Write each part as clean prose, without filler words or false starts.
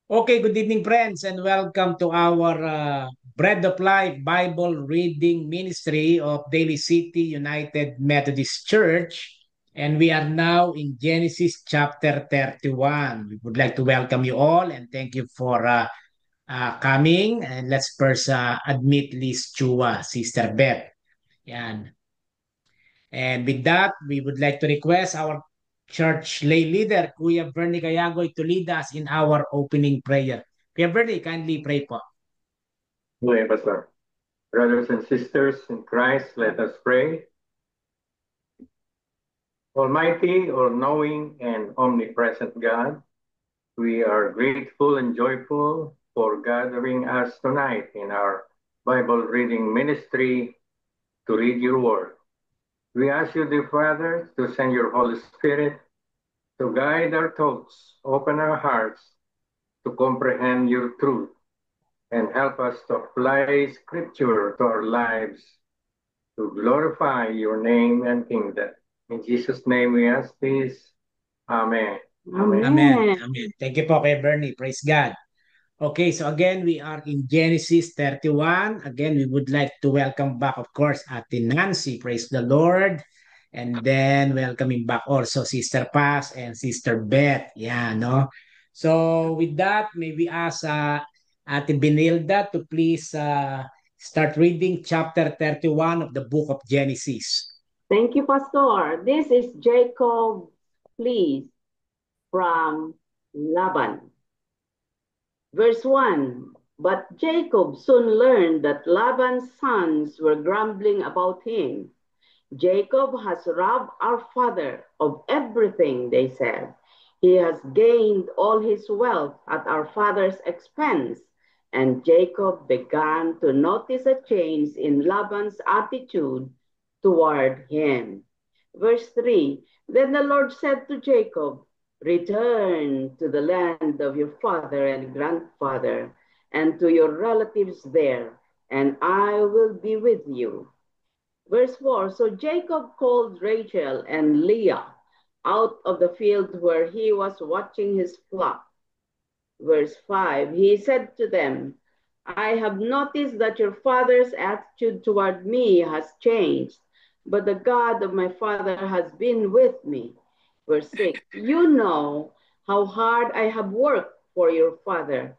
Okay, good evening, friends, and welcome to our Bread of Life Bible Reading Ministry of Daily City United Methodist Church. And we are now in Genesis chapter 31. We would like to welcome you all and thank you for coming. And let's first admit Liz Chua, Sister Beth. Yan. And with that, we would like to request our church lay leader, Kuya Bernie Gayagoy, to lead us in our opening prayer. Kuya Bernie, kindly pray po. Okay, Pastor. Brothers and sisters in Christ, let us pray. Almighty, all-knowing, and omnipresent God, we are grateful and joyful for gathering us tonight in our Bible reading ministry to read your word. We ask you, dear Father, to send your Holy Spirit to guide our thoughts, open our hearts to comprehend your truth, and help us to apply Scripture to our lives to glorify your name and kingdom. In Jesus' name we ask this. Amen. Amen. Amen. Amen. Amen. Thank you po, Kuya Bernie. Praise God. Okay, so again, we are in Genesis 31. Again, we would like to welcome back, of course, Ate Nancy. Praise the Lord. And then welcoming back also Sister Paz and Sister Beth. Yeah, no? So with that, maybe ask Ate Benilda to please start reading chapter 31 of the book of Genesis. Thank you, Pastor. This is Jacob, please, from Laban. Verse 1. But Jacob soon learned that Laban's sons were grumbling about him. Jacob has robbed our father of everything, they said. He has gained all his wealth at our father's expense. And Jacob began to notice a change in Laban's attitude toward him. Verse 3. Then the Lord said to Jacob, return to the land of your father and grandfather and to your relatives there, and I will be with you. Verse 4. So Jacob called Rachel and Leah out of the field where he was watching his flock. Verse 5. He said to them, I have noticed that your father's attitude toward me has changed, but the God of my father has been with me. Verse 6. You know how hard I have worked for your father,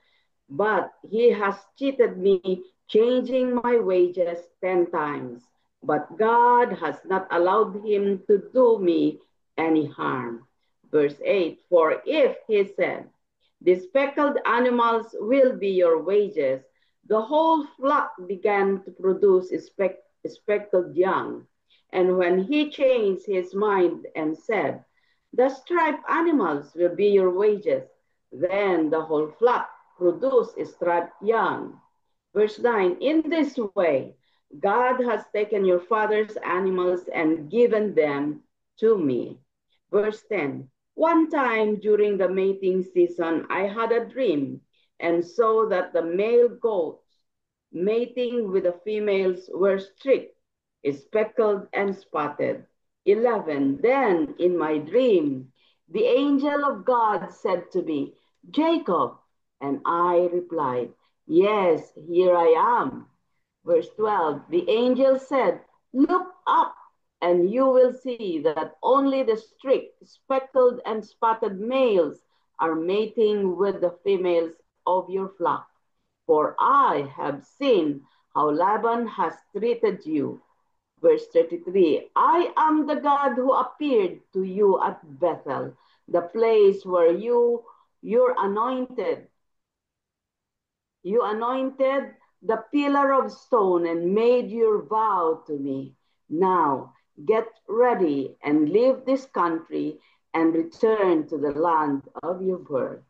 but he has cheated me, changing my wages 10 times. But God has not allowed him to do me any harm. Verse 8. For if, he said, the speckled animals will be your wages, the whole flock began to produce speckled young. And when he changed his mind and said, the striped animals will be your wages, then the whole flock produced striped young. Verse 9. In this way, God has taken your father's animals and given them to me. Verse 10. One time during the mating season, I had a dream and saw that the male goats mating with the females were streaked, speckled, and spotted. 11. Then in my dream, the angel of God said to me, Jacob. And I replied, yes, here I am. Verse 12. The angel said, look up and you will see that only the streaked, speckled, and spotted males are mating with the females of your flock. For I have seen how Laban has treated you. Verse 33, I am the God who appeared to you at Bethel, the place where you anointed the pillar of stone and made your vow to me. Now get ready and leave this country and return to the land of your birth.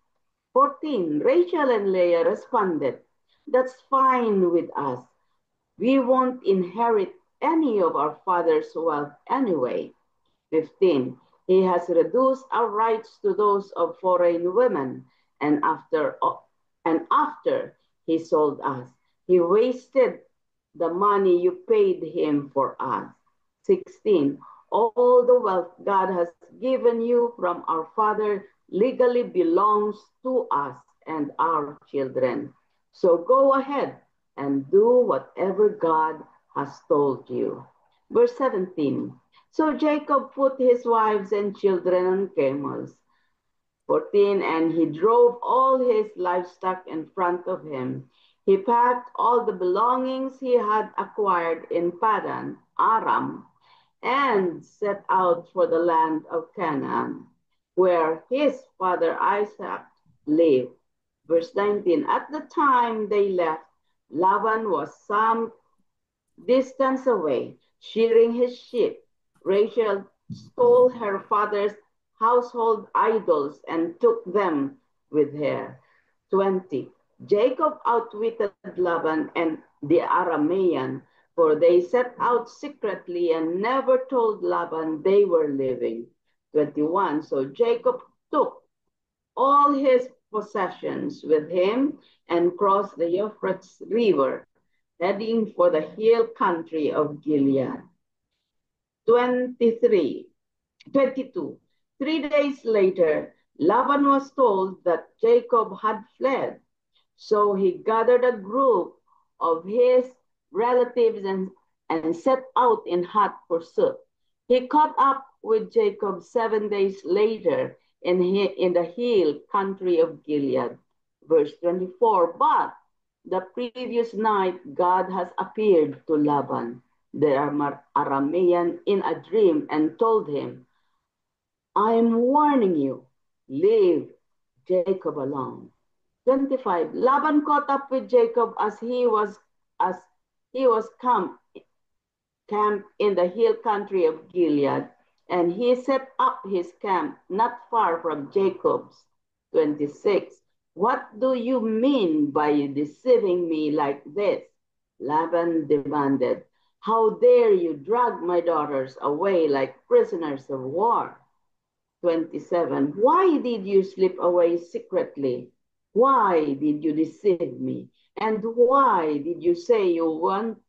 14, Rachel and Leah responded, that's fine with us. We won't inherit any of our father's wealth anyway. 15, he has reduced our rights to those of foreign women, and after he sold us, he wasted the money you paid him for us. 16, all the wealth God has given you from our father legally belongs to us and our children. So go ahead and do whatever God has told you. Verse 17. So Jacob put his wives and children on camels. 14. And he drove all his livestock in front of him. He packed all the belongings he had acquired in Padan, Aram, and set out for the land of Canaan, where his father Isaac lived. Verse 19. At the time they left, Laban was some distance away, shearing his sheep. Rachel stole her father's household idols and took them with her. 20. Jacob outwitted Laban and the Aramean, for they set out secretly and never told Laban they were leaving. 21. So Jacob took all his possessions with him and crossed the Euphrates River, heading for the hill country of Gilead. 22. 3 days later, Laban was told that Jacob had fled. So he gathered a group of his relatives and set out in hot pursuit. He caught up with Jacob 7 days later in the hill country of Gilead. Verse 24. But the previous night, God has appeared to Laban, the Aramean, in a dream and told him, I am warning you, leave Jacob alone. 25. Laban caught up with Jacob as he was camped in the hill country of Gilead, and he set up his camp not far from Jacob's. 26. What do you mean by deceiving me like this? Laban demanded. How dare you drag my daughters away like prisoners of war? 27. Why did you slip away secretly? Why did you deceive me? And why did you say you wanted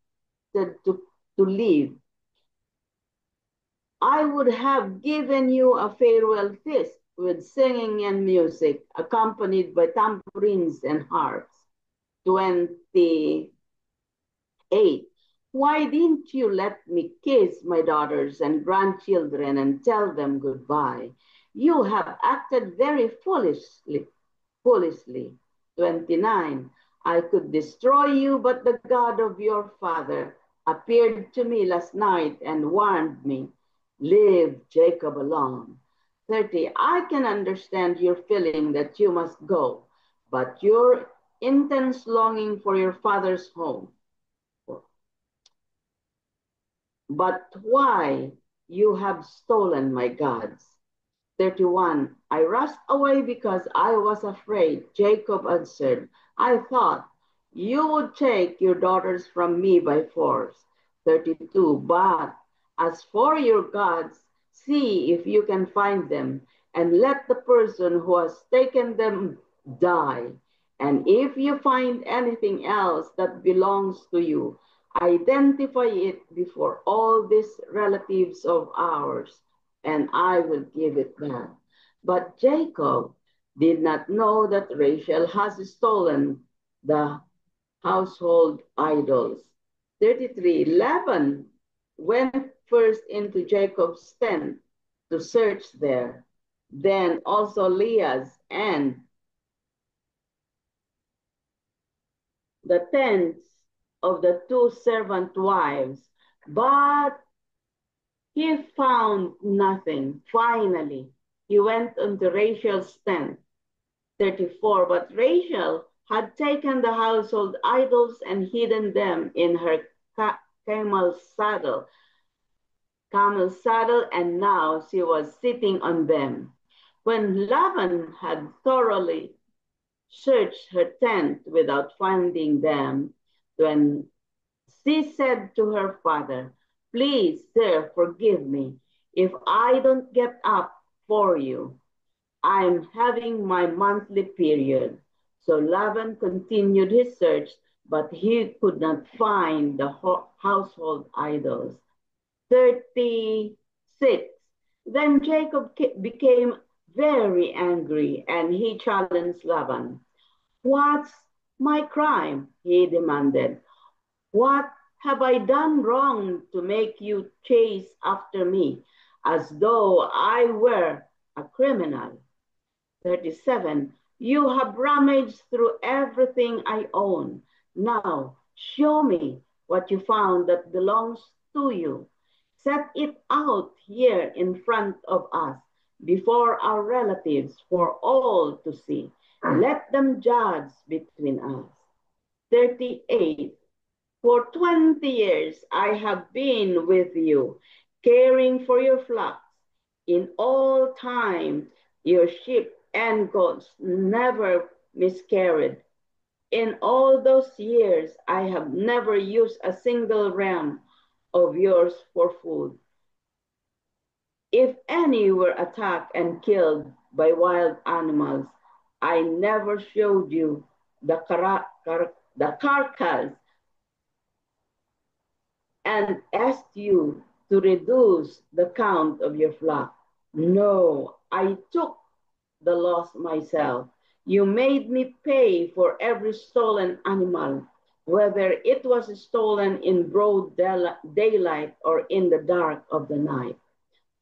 to leave? I would have given you a farewell feast with singing and music, accompanied by tambourines and harps. 28. Why didn't you let me kiss my daughters and grandchildren and tell them goodbye? You have acted very foolishly. 29. I could destroy you, but the God of your father appeared to me last night and warned me, leave Jacob alone. 30. I can understand your feeling that you must go, but your intense longing for your father's home. But why you have stolen my gods? 31. I rushed away because I was afraid. Jacob answered, I thought you would take your daughters from me by force. 32. But as for your gods, see if you can find them, and let the person who has taken them die. And if you find anything else that belongs to you, identify it before all these relatives of ours, and I will give it back. But Jacob did not know that Rachel has stolen the household idols. 33. Laban went first into Jacob's tent to search there, then also Leah's and the tents of the two servant wives, but he found nothing. Finally, he went into Rachel's tent. 34. But Rachel had taken the household idols and hidden them in her camel's saddle, and now she was sitting on them. When Laban had thoroughly searched her tent without finding them, when she said to her father, please, sir, forgive me if I don't get up for you. I'm having my monthly period. So Laban continued his search, but he could not find the household idols. 36. Then Jacob became very angry and he challenged Laban. What's my crime? He demanded. What have I done wrong to make you chase after me as though I were a criminal? 37. You have rummaged through everything I own. Now, show me what you found that belongs to you. Set it out here in front of us before our relatives for all to see. Let them judge between us. 38. For 20 years I have been with you, caring for your flocks. In all time, your sheep and goats never miscarried. In all those years, I have never used a single ram of yours for food. If any were attacked and killed by wild animals, I never showed you the carcass and asked you to reduce the count of your flock. No, I took the loss myself. You made me pay for every stolen animal, whether it was stolen in broad daylight or in the dark of the night.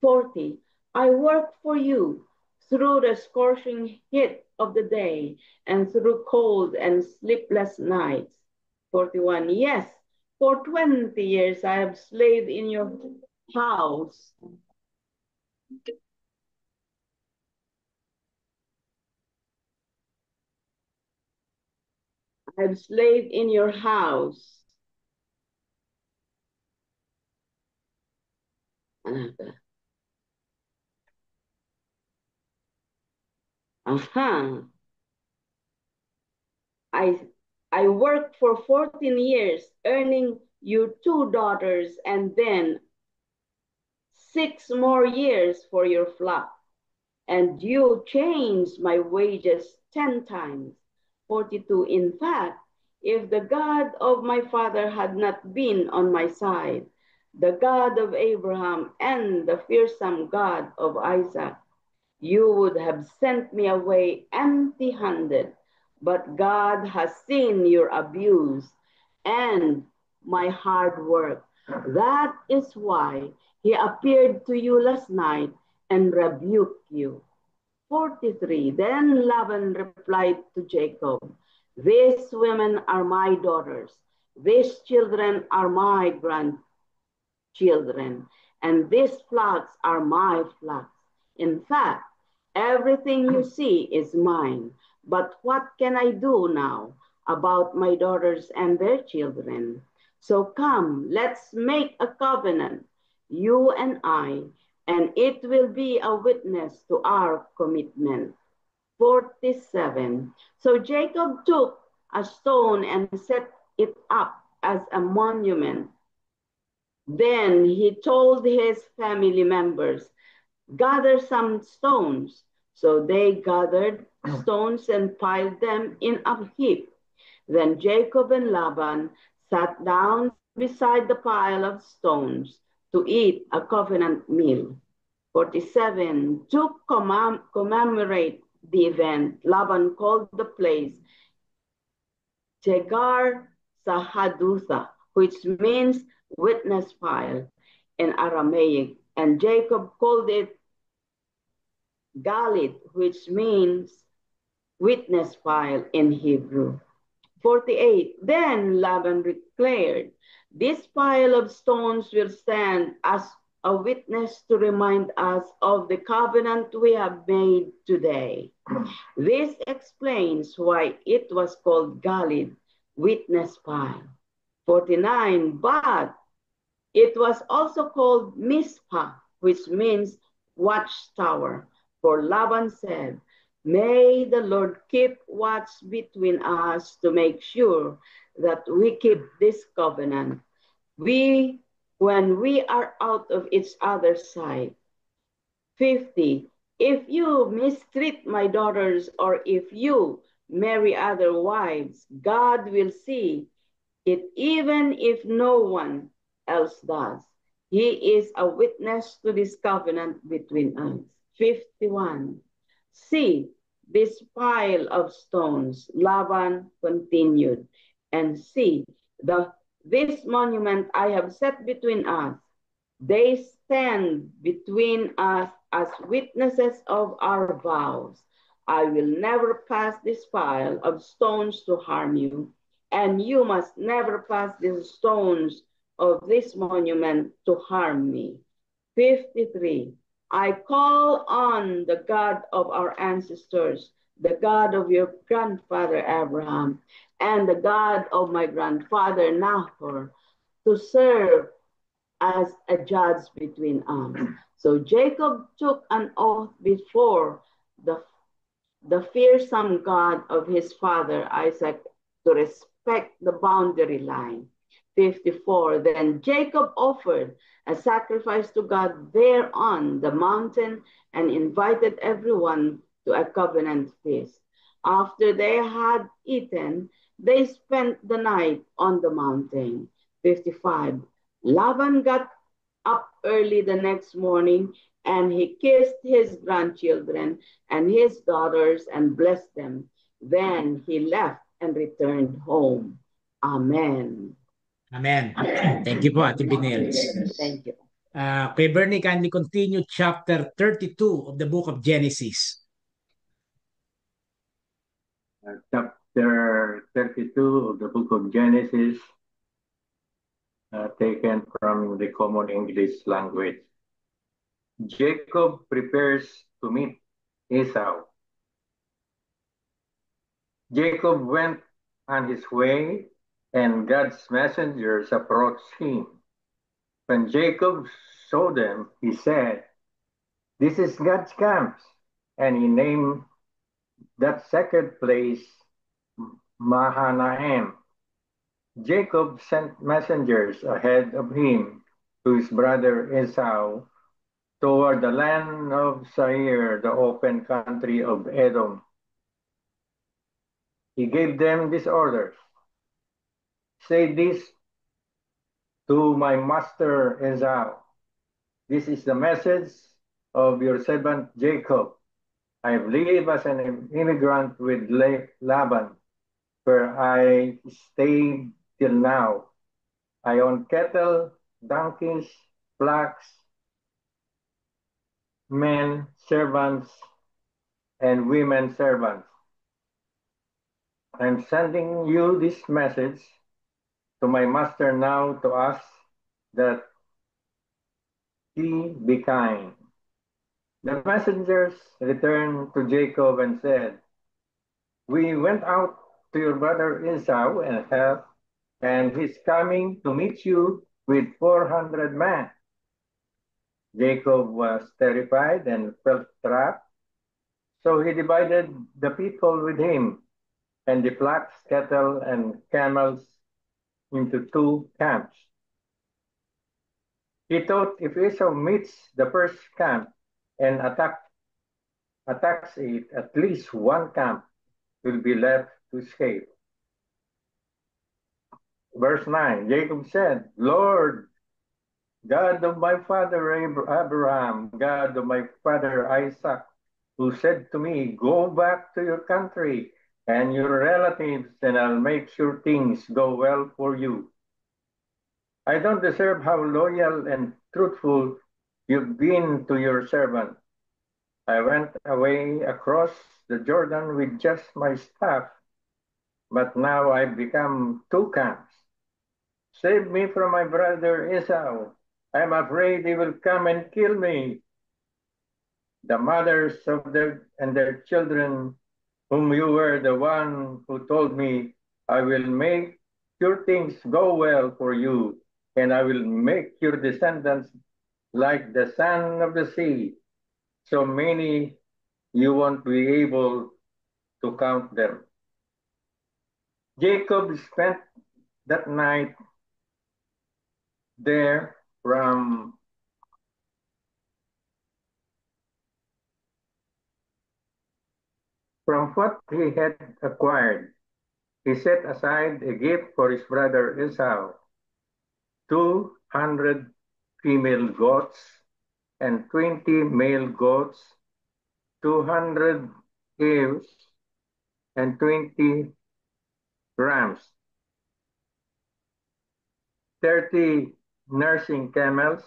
40. I worked for you through the scorching heat of the day and through cold and sleepless nights. 41. Yes, for 20 years I have slaved in your house. I have slaved in your house. I, I worked for 14 years, earning you 2 daughters and then 6 more years for your flock. And you changed my wages 10 times. 42. In fact, if the God of my father had not been on my side, the God of Abraham and the fearsome God of Isaac, you would have sent me away empty handed. But God has seen your abuse and my hard work. That is why he appeared to you last night and rebuked you. 43. Then Laban replied to Jacob, these women are my daughters, these children are my grandchildren, and these flocks are my flocks. In fact, everything you see is mine. But what can I do now about my daughters and their children? So come, let's make a covenant, you and it will be a witness to our commitment. 47. So Jacob took a stone and set it up as a monument. Then he told his family members, gather some stones. So they gathered stones and piled them in a heap. Then Jacob and Laban sat down beside the pile of stones to eat a covenant meal. 47. To commemorate the event, Laban called the place Jegar Sahadutha, which means witness pile in Aramaic, and Jacob called it Galid, which means witness pile in Hebrew. 48. Then Laban declared, this pile of stones will stand as a witness to remind us of the covenant we have made today. This explains why it was called Galid, witness pile. 49. But it was also called Mizpah, which means watchtower. For Laban said, may the Lord keep watch between us to make sure that we keep this covenant. When we are out of each other's sight. 50. If you mistreat my daughters or if you marry other wives, God will see it even if no one else does. He is a witness to this covenant between us. 51. See, this pile of stones. Laban continued, and see, this monument I have set between us. They stand between us as witnesses of our vows. I will never pass this pile of stones to harm you, and you must never pass the stones of this monument to harm me. 53. I call on the God of our ancestors, the God of your grandfather Abraham, and the God of my grandfather Nahor, to serve as a judge between us. So Jacob took an oath before the, the fearsome God of his father Isaac to respect the boundary line. 54. Then Jacob offered a sacrifice to God there on the mountain and invited everyone to a covenant feast. After they had eaten, they spent the night on the mountain. 55. Laban got up early the next morning and he kissed his grandchildren and his daughters and blessed them. Then he left and returned home. Amen. Amen. Thank you po, Ate Binels. Thank you. Kay Bernie, kindly continue chapter 32 of the book of Genesis. Chapter 32 of the book of Genesis, taken from the Common English Language. Jacob prepares to meet Esau. Jacob went on his way, and God's messengers approached him. When Jacob saw them, he said, "This is God's camp," and he named that sacred place Mahanaim. Jacob sent messengers ahead of him to his brother Esau toward the land of Seir, the open country of Edom. He gave them these orders: "Say this to my master Esau. This is the message of your servant Jacob. I have lived as an immigrant with Laban, where I stayed till now. I own cattle, donkeys, flocks, men servants, and women servants. I'm sending you this message to my master now to ask that he be kind." The messengers returned to Jacob and said, "We went out to your brother Esau and he's coming to meet you with 400 men." Jacob was terrified and felt trapped, so he divided the people with him and the flocks, cattle, and camels into two camps. He thought if Esau meets the first camp and attacks it, at least one camp will be left to escape. Verse 9, Jacob said, "Lord, God of my father Abraham, God of my father Isaac, who said to me, 'Go back to your country and your relatives, and I'll make sure things go well for you.' I don't deserve how loyal and truthful you've been to your servant. I went away across the Jordan with just my staff, but now I've become two camps. Save me from my brother Esau. I'm afraid he will come and kill me. The mothers of their children, whom you were the one who told me, I will make your things go well for you, and I will make your descendants like the sand of the sea, so many you won't be able to count them." Jacob spent that night there from what he had acquired. He set aside a gift for his brother Esau, 200 female goats and 20 male goats, 200 ewes, and 20 rams, 30 nursing camels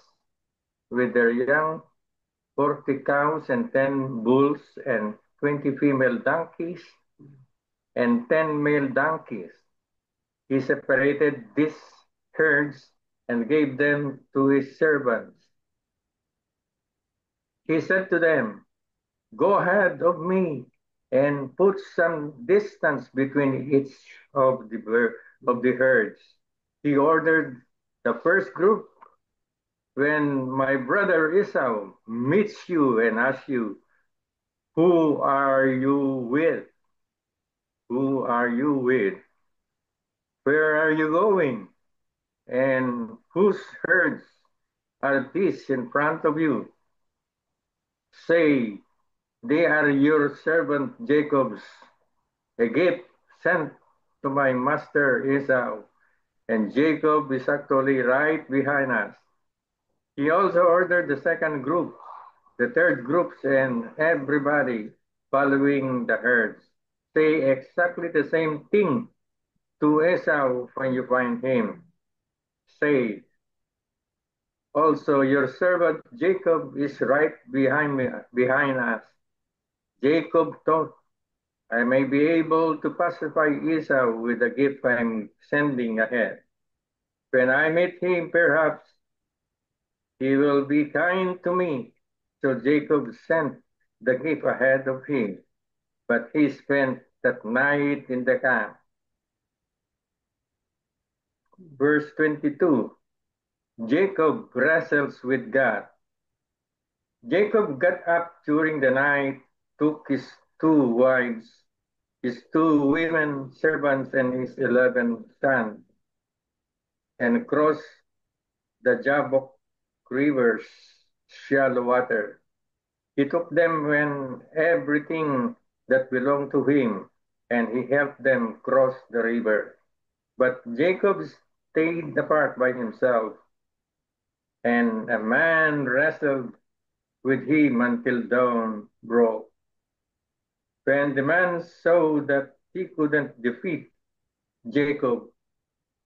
with their young, 40 cows and 10 bulls, and 20 female donkeys and 10 male donkeys. He separated these herds and gave them to his servants. He said to them, "Go ahead of me and put some distance between each of the herds." He ordered the first group, "When my brother Esau meets you and asks you, 'Who are you with? Who are you with? Where are you going? And whose herds are these in front of you?' Say, 'They are your servant Jacob's, a gift sent to my master Esau, and Jacob is actually right behind us.'" He also ordered the second group, the third groups, and everybody following the herds. Say exactly the same thing to Esau when you find him. Say, "Also, your servant Jacob is right behind us." Jacob thought, "I may be able to pacify Esau with the gift I'm sending ahead. When I meet him, perhaps he will be kind to me." So Jacob sent the gift ahead of him, but he spent that night in the camp. Verse 22, Jacob wrestles with God. Jacob got up during the night, took his 2 wives, his 2 women servants, and his 11 sons, and crossed the Jabbok River's shallow water. He took them when everything that belonged to him, and he helped them cross the river. But Jacob stayed apart by himself, and a man wrestled with him until dawn broke. When the man saw that he couldn't defeat Jacob,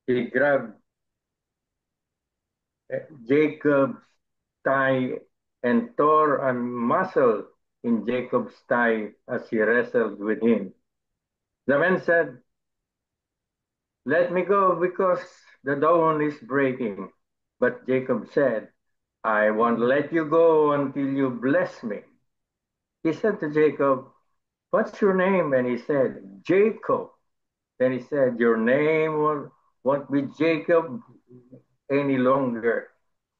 he grabbed Jacob's thigh and tore a muscle in Jacob's thigh as he wrestled with him. The man said, "Let me go because the dawn is breaking." But Jacob said, "I won't let you go until you bless me." He said to Jacob, "What's your name?" And he said, "Jacob." Then he said, "Your name won't be Jacob any longer,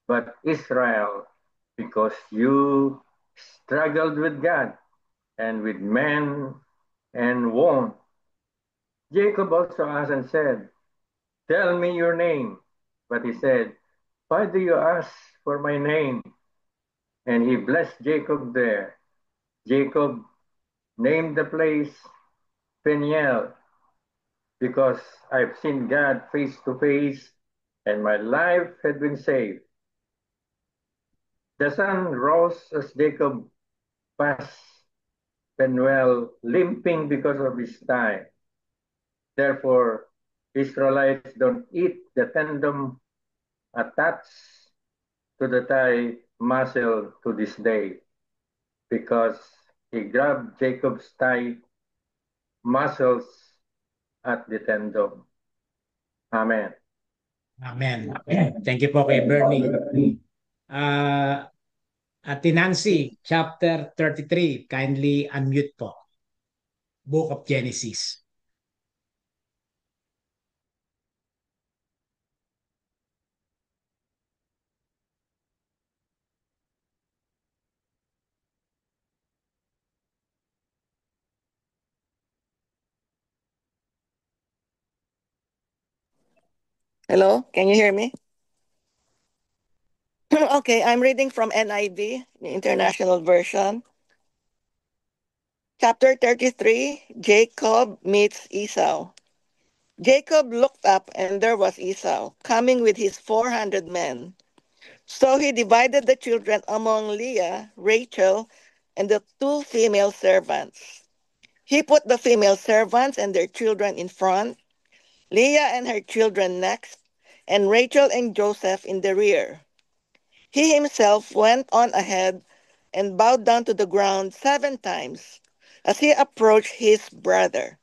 but Israel, because you struggled with God and with men and won." Jacob also asked and said, "Tell me your name." But he said, "Why do you ask for my name?" And he blessed Jacob there. Jacob named the place Peniel, because I've seen God face to face and my life had been saved. The sun rose as Jacob passed Penuel, limping because of his thigh. Therefore, Israelites don't eat the tendon attached to the thigh muscle to this day, because he grabbed Jacob's thigh muscles at the tendon. Amen. Amen. Thank you po kay Bernie. Ate Nancy, chapter 33. Kindly unmute po. Book of Genesis. Hello, can you hear me? Okay, I'm reading from NIV, the International Version. Chapter 33, Jacob meets Esau. Jacob looked up, and there was Esau, coming with his 400 men. So he divided the children among Leah, Rachel, and the 2 female servants. He put the female servants and their children in front, Leah and her children next, and Rachel and Joseph in the rear. He himself went on ahead and bowed down to the ground 7 times as he approached his brother.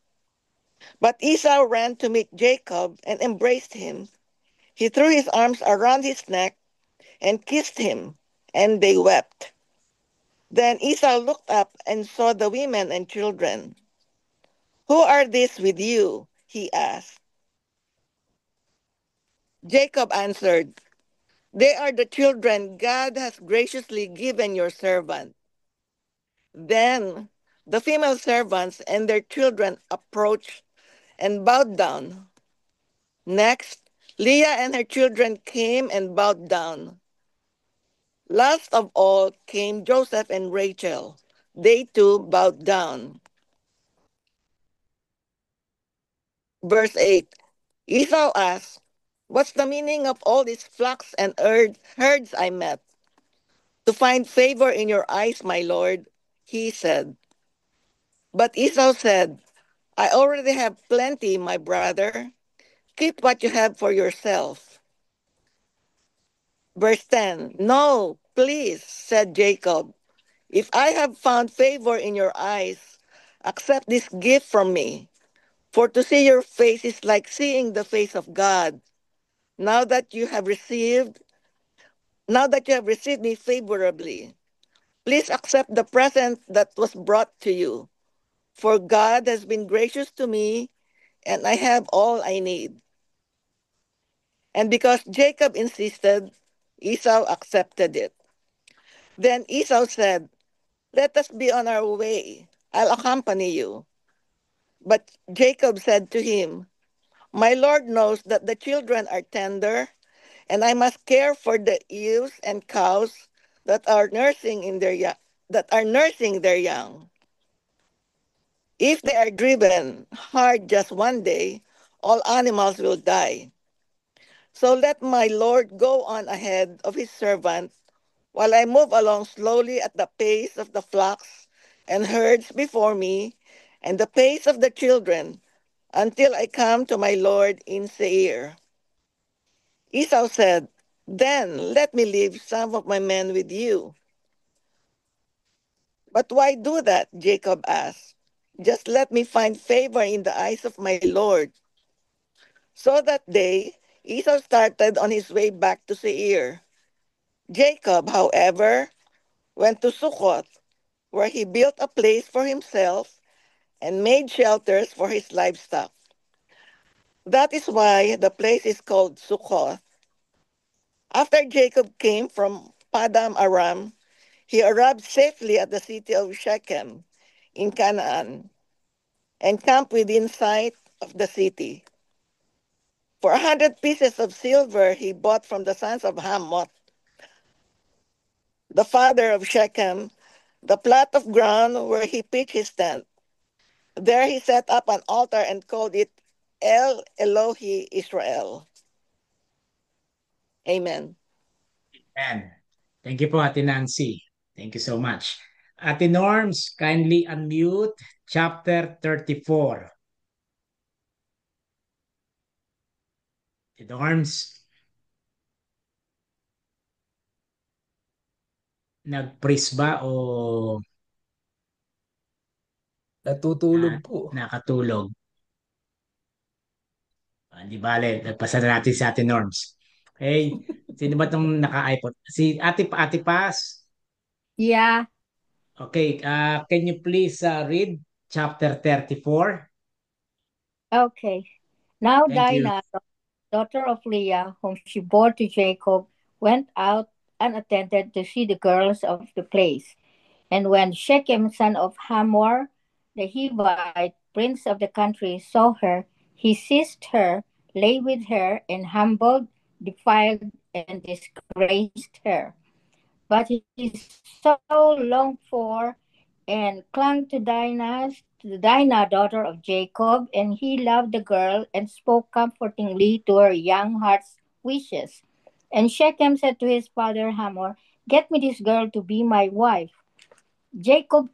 But Esau ran to meet Jacob and embraced him. He threw his arms around his neck and kissed him, and they wept. Then Esau looked up and saw the women and children. Who are these with you? He asked. Jacob answered, they are the children God has graciously given your servant. Then the female servants and their children approached and bowed down. Next, Leah and her children came and bowed down. Last of all came Joseph and Rachel. They too bowed down. Verse 8, Esau asked, what's the meaning of all these flocks and herds I met? To find favor in your eyes, my lord, he said. But Esau said, I already have plenty, my brother. Keep what you have for yourself. Verse 10, no, please, said Jacob. If I have found favor in your eyes, accept this gift from me. For to see your face is like seeing the face of God. Now that you have received, now that you have received me favorably, please accept the present that was brought to you. For God has been gracious to me, and I have all I need. And because Jacob insisted, Esau accepted it. Then Esau said, let us be on our way. I'll accompany you. But Jacob said to him, my Lord knows that the children are tender, and I must care for the ewes and cows that are nursing their young. If they are driven hard just one day, all animals will die. So let my Lord go on ahead of his servant while I move along slowly at the pace of the flocks and herds before me and the pace of the children until I come to my Lord in Seir. Esau said, then let me leave some of my men with you. But why do that? Jacob asked. Just let me find favor in the eyes of my Lord. So that day, Esau started on his way back to Seir. Jacob, however, went to Succoth, where he built a place for himself and made shelters for his livestock. That is why the place is called Succoth. After Jacob came from Padam Aram, he arrived safely at the city of Shechem in Canaan and camped within sight of the city. For 100 pieces of silver he bought from the sons of Hamoth, the father of Shechem, the plot of ground where he pitched his tent. There he set up an altar and called it El Elohi Israel. Amen. And thank you po, Ate Nancy. Thank you so much. Ate Norms, kindly unmute chapter 34. Ate Norms, nag-freeze ba o Natutulog po. nakatulog? Di bale, nagpasa na natin si Ate Norms. Okay, sino ba itong naka-iPod? Si Ate Paz. Yeah, Okay, can you please read chapter 34? okay. Now Thank you. Dinah, the daughter of Leah, whom she bore to Jacob, went out unattended to see the girls of the place. And when Shechem, son of Hamor, the Hivite, prince of the country, saw her, he seized her, lay with her, and humbled, defiled, and disgraced her. But he so longed for and clung to Dinah, daughter of Jacob, and he loved the girl and spoke comfortingly to her young heart's wishes. And Shechem said to his father Hamor, get me this girl to be my wife. Jacob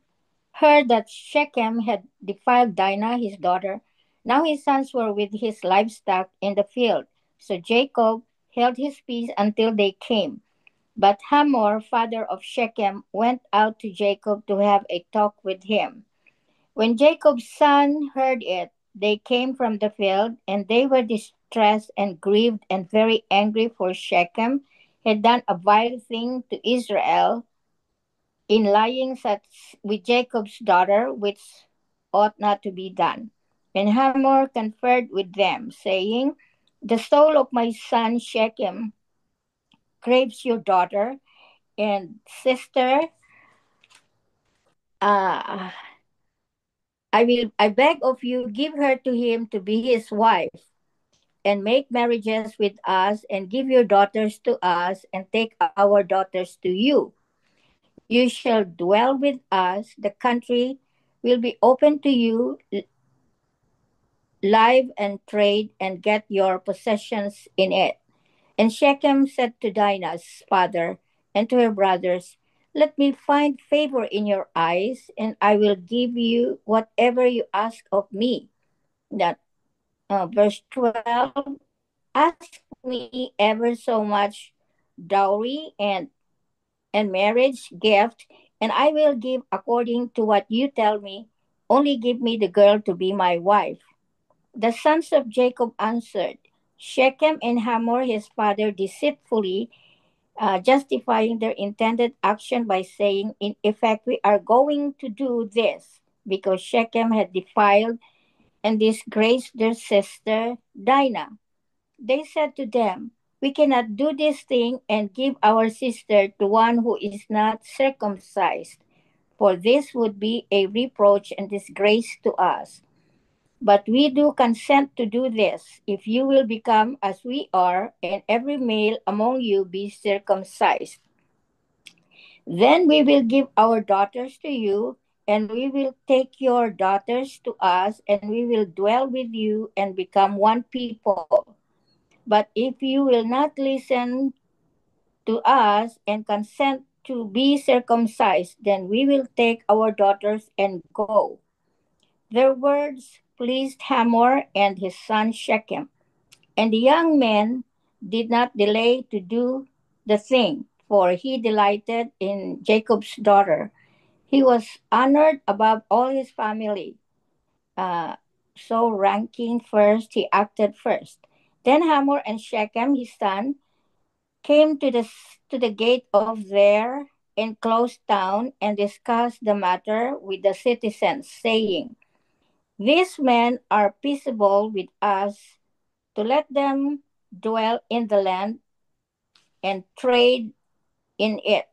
heard that Shechem had defiled Dinah, his daughter, now his sons were with his livestock in the field. So Jacob held his peace until they came. But Hamor, father of Shechem, went out to Jacob to have a talk with him. When Jacob's son heard it, they came from the field, and they were distressed and grieved and very angry, for Shechem had done a vile thing to Israel in lying such with Jacob's daughter, which ought not to be done. And Hamor conferred with them, saying, the soul of my son Shechem craves your daughter, and sister, uh, I beg of you, give her to him to be his wife, and make marriages with us, and give your daughters to us, and take our daughters to you. You shall dwell with us. The country will be open to you, live and trade, and get your possessions in it. And Shechem said to Dinah's father and to her brothers, let me find favor in your eyes, and I will give you whatever you ask of me. That verse 12. Ask me ever so much dowry and marriage gift, and I will give according to what you tell me. Only give me the girl to be my wife. The sons of Jacob answered, Shechem and Hamor his father deceitfully, justifying their intended action by saying, in effect, we are going to do this because Shechem had defiled and disgraced their sister Dinah. They said to them, we cannot do this thing and give our sister to one who is not circumcised, for this would be a reproach and disgrace to us. But we do consent to do this, if you will become as we are, and every male among you be circumcised. Then we will give our daughters to you, and we will take your daughters to us, and we will dwell with you and become one people. But if you will not listen to us and consent to be circumcised, then we will take our daughters and go. Their words pleased Hamor and his son Shechem. And the young man did not delay to do the thing, for he delighted in Jacob's daughter. He was honored above all his family. Uh, so, ranking first, he acted first. Then Hamor and Shechem, his son, came to the gate of their enclosed town and discussed the matter with the citizens, saying, these men are peaceable with us to let them dwell in the land and trade in it,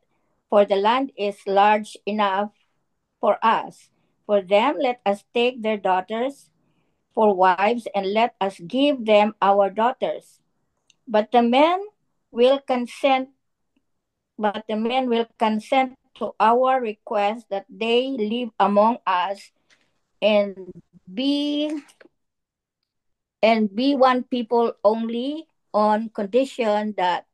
for the land is large enough for us. For them, let us take their daughters for wives, and let us give them our daughters. But the men will consent, to our request that they live among us and be be one people only, on condition that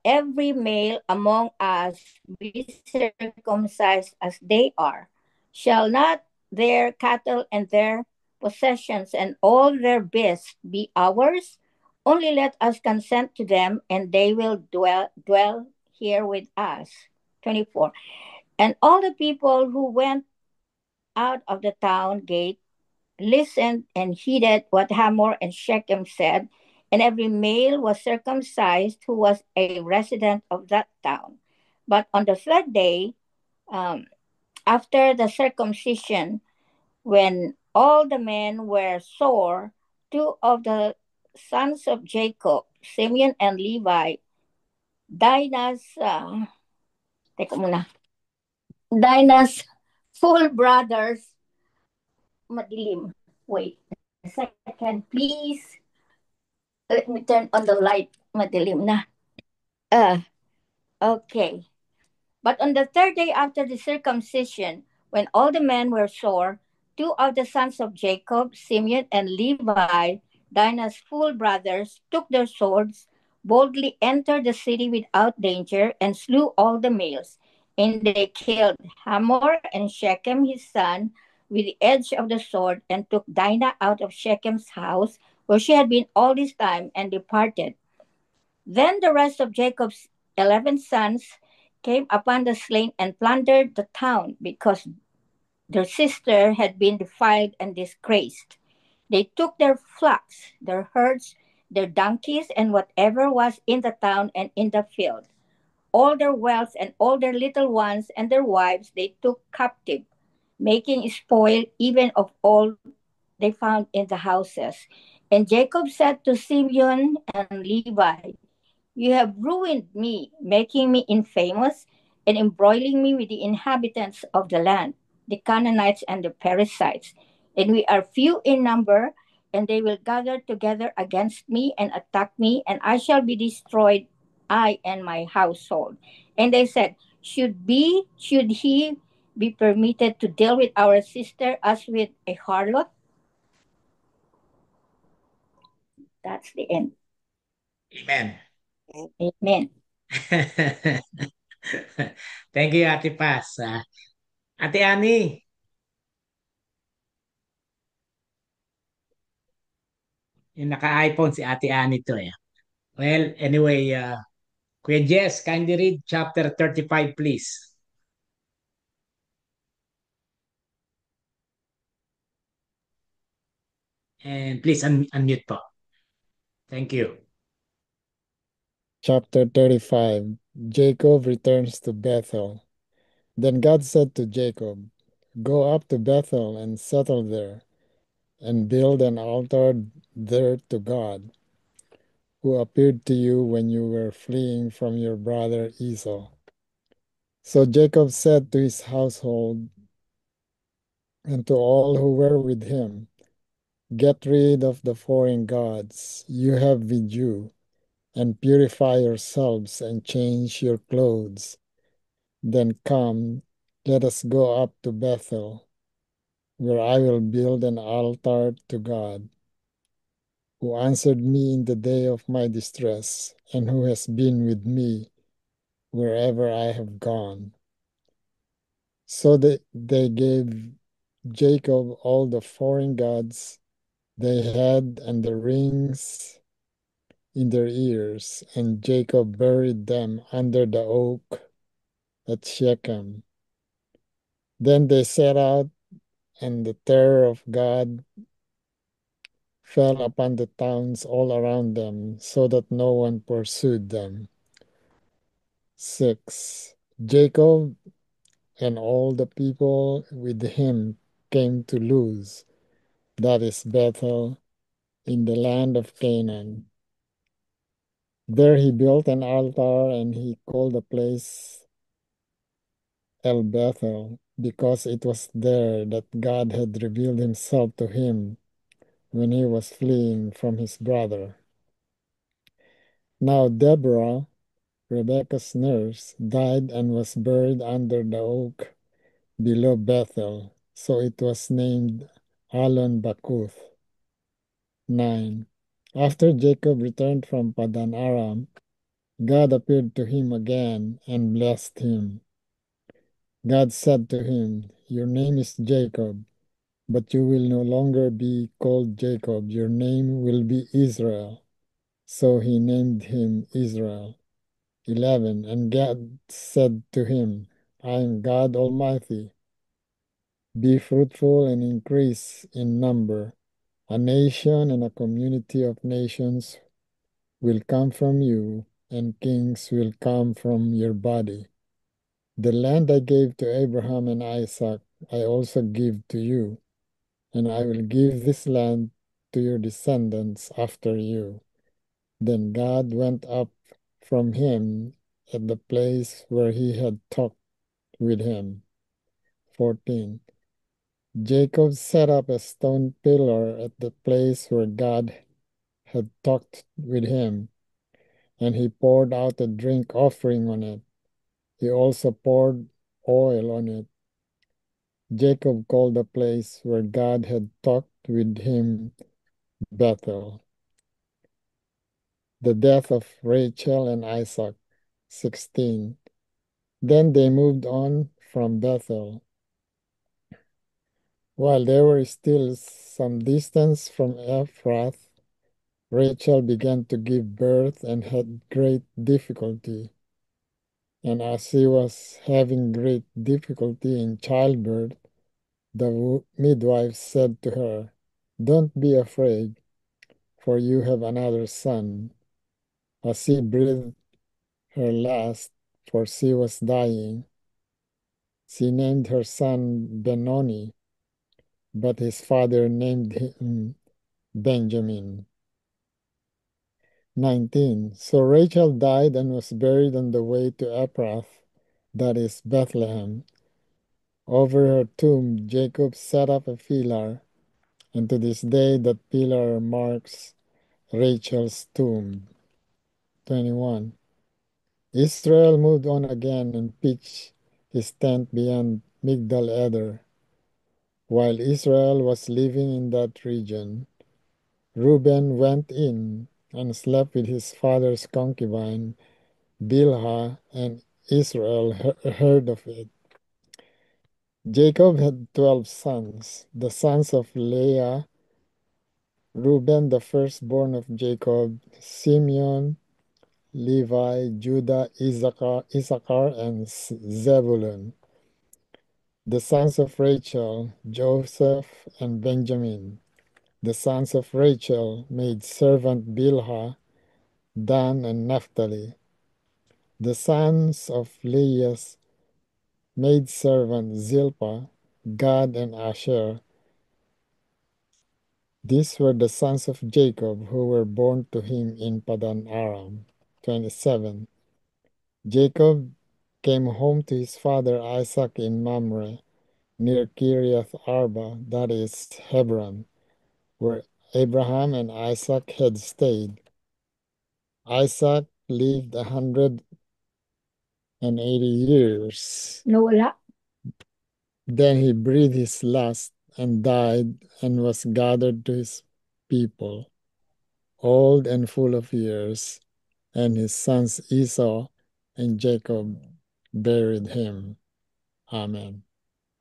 every male among us be circumcised as they are. Shall not their cattle and their possessions and all their beasts be ours? Only let us consent to them, and they will dwell here with us. 24. And all the people who went out of the town gate listened and heeded what Hamor and Shechem said, and every male was circumcised who was a resident of that town. But on the third day, um, after the circumcision, when all the men were sore, two of the sons of Jacob, Simeon and Levi, Dinah's, teka muna, Dinah's full brothers, madilim. Wait a second, please. Let me turn on the light. Madilim na. Okay. But on the third day after the circumcision, when all the men were sore, two of the sons of Jacob, Simeon and Levi, Dinah's full brothers, took their swords, boldly entered the city without danger, and slew all the males. And they killed Hamor and Shechem his son with the edge of the sword, and took Dinah out of Shechem's house, where she had been all this time, and departed. Then the rest of Jacob's 11 sons came upon the slain and plundered the town, because their sister had been defiled and disgraced. They took their flocks, their herds, their donkeys, and whatever was in the town and in the field. All their wealth and all their little ones and their wives they took captive, making spoil even of all they found in the houses. And Jacob said to Simeon and Levi, "You have ruined me, making me infamous, and embroiling me with the inhabitants of the land, the Canaanites and the Perizzites. And we are few in number, and they will gather together against me and attack me, and I shall be destroyed, I and my household." And they said, should he be permitted to deal with our sister as with a harlot? That's the end. Amen. Amen. Thank you, Ate Paz. Ate Ani, yung naka-iPhone si Ate Ani to eh. Well, anyway, Kuya Jess, kindly read chapter 35, please. And please unmute po. Thank you. Chapter 35 Jacob returns to Bethel. Then God said to Jacob, "Go up to Bethel and settle there, and build an altar there to God, who appeared to you when you were fleeing from your brother Esau." So Jacob said to his household and to all who were with him, "Get rid of the foreign gods you have with you, and purify yourselves and change your clothes. Then come, let us go up to Bethel, where I will build an altar to God, who answered me in the day of my distress, and who has been with me wherever I have gone." So they gave Jacob all the foreign gods they had and the rings in their ears, and Jacob buried them under the oak at Shechem. Then they set out, and the terror of God fell upon the towns all around them, so that no one pursued them. 6. Jacob and all the people with him came to Luz, that is Bethel, in the land of Canaan. There he built an altar, and he called the place El Bethel, because it was there that God had revealed himself to him when he was fleeing from his brother. Now Deborah, Rebekah's nurse, died and was buried under the oak below Bethel, so it was named Allon Bakuth. 9. After Jacob returned from Padan Aram, God appeared to him again and blessed him. God said to him, "Your name is Jacob, but you will no longer be called Jacob. Your name will be Israel." So he named him Israel. 11. And God said to him, "I am God Almighty. Be fruitful and increase in number. A nation and a community of nations will come from you, and kings will come from your body. The land I gave to Abraham and Isaac, I also give to you, and I will give this land to your descendants after you." Then God went up from him at the place where he had talked with him. 14. Jacob set up a stone pillar at the place where God had talked with him, and he poured out a drink offering on it. He also poured oil on it. Jacob called the place where God had talked with him Bethel. The death of Rachel and Isaac. 16. Then they moved on from Bethel. While they were still some distance from Ephrath, Rachel began to give birth and had great difficulty. And as she was having great difficulty in childbirth, the midwife said to her, "Don't be afraid, for you have another son." As she breathed her last, for she was dying, she named her son Benoni, but his father named him Benjamin. 19. So Rachel died and was buried on the way to Ephrath, that is Bethlehem. Over her tomb, Jacob set up a pillar, and to this day that pillar marks Rachel's tomb. 21. Israel moved on again and pitched his tent beyond Migdal Eder. While Israel was living in that region, Reuben went in and slept with his father's concubine, Bilhah, and Israel heard of it. Jacob had 12 sons. The sons of Leah, Reuben, the firstborn of Jacob, Simeon, Levi, Judah, Issachar, and Zebulun. The sons of Rachel, Joseph and Benjamin. The sons of Rachel, maidservant Bilhah, Dan and Naphtali. The sons of Leah's maidservant Zilpah, Gad and Asher. These were the sons of Jacob who were born to him in Padan Aram. 27. Jacob came home to his father Isaac in Mamre, near Kiriath Arba, that is Hebron, where Abraham and Isaac had stayed. Isaac lived 180 years. No, wala. Then he breathed his last and died and was gathered to his people, old and full of years, and his sons Esau and Jacob buried him. Amen.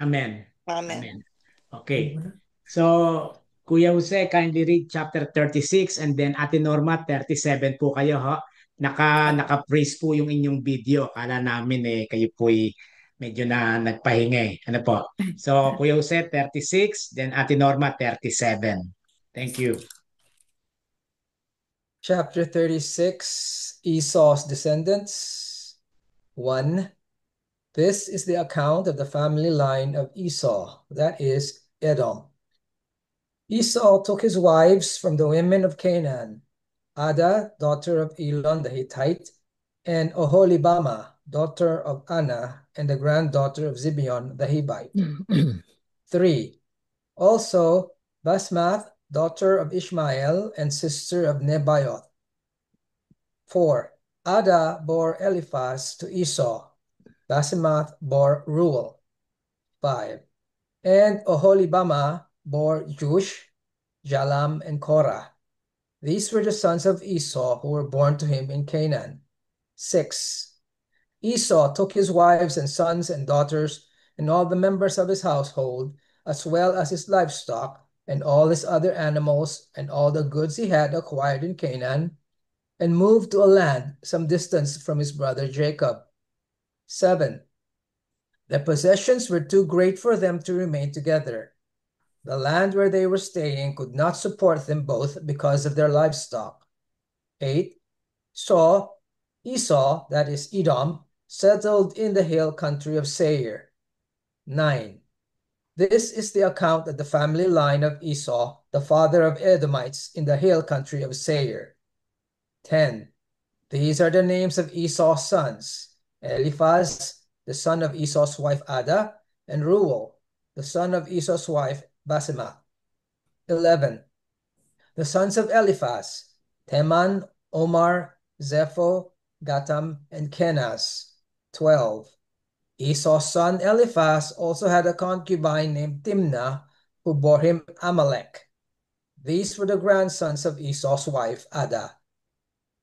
Amen. Amen. Amen. Okay. So, Kuya Jose, kindly read chapter 36 and then Ate Norma, 37 po kayo, ha? Naka-freeze po yung inyong video. Akala namin kayo po'y medyo na nagpahinga eh. Ano po? So, Kuya Jose, 36, then Ate Norma, 37. Thank you. Chapter 36, Esau's Descendants. 1. This is the account of the family line of Esau, that is, Edom. Esau took his wives from the women of Canaan, Ada, daughter of Elon the Hittite, and Oholibama, daughter of Anna, and the granddaughter of Zibeon the Hivite. 3. Also, Basmath, daughter of Ishmael, and sister of Nebaioth. 4. Ada bore Eliphaz to Esau. Basemath bore Ruel. 5. And Oholibama bore Jush, Jalam, and Korah. These were the sons of Esau who were born to him in Canaan. 6. Esau took his wives and sons and daughters and all the members of his household, as well as his livestock and all his other animals and all the goods he had acquired in Canaan, and moved to a land some distance from his brother Jacob. 7. The possessions were too great for them to remain together. The land where they were staying could not support them both because of their livestock. 8. So Esau, that is Edom, settled in the hill country of Seir. 9. This is the account of the family line of Esau, the father of Edomites, in the hill country of Seir. 10. These are the names of Esau's sons: Eliphaz, the son of Esau's wife Ada, and Ruel, the son of Esau's wife Basemath. 11. The sons of Eliphaz: Teman, Omar, Zepho, Gatam, and Kenaz. 12. Esau's son Eliphaz also had a concubine named Timnah, who bore him Amalek. These were the grandsons of Esau's wife Ada.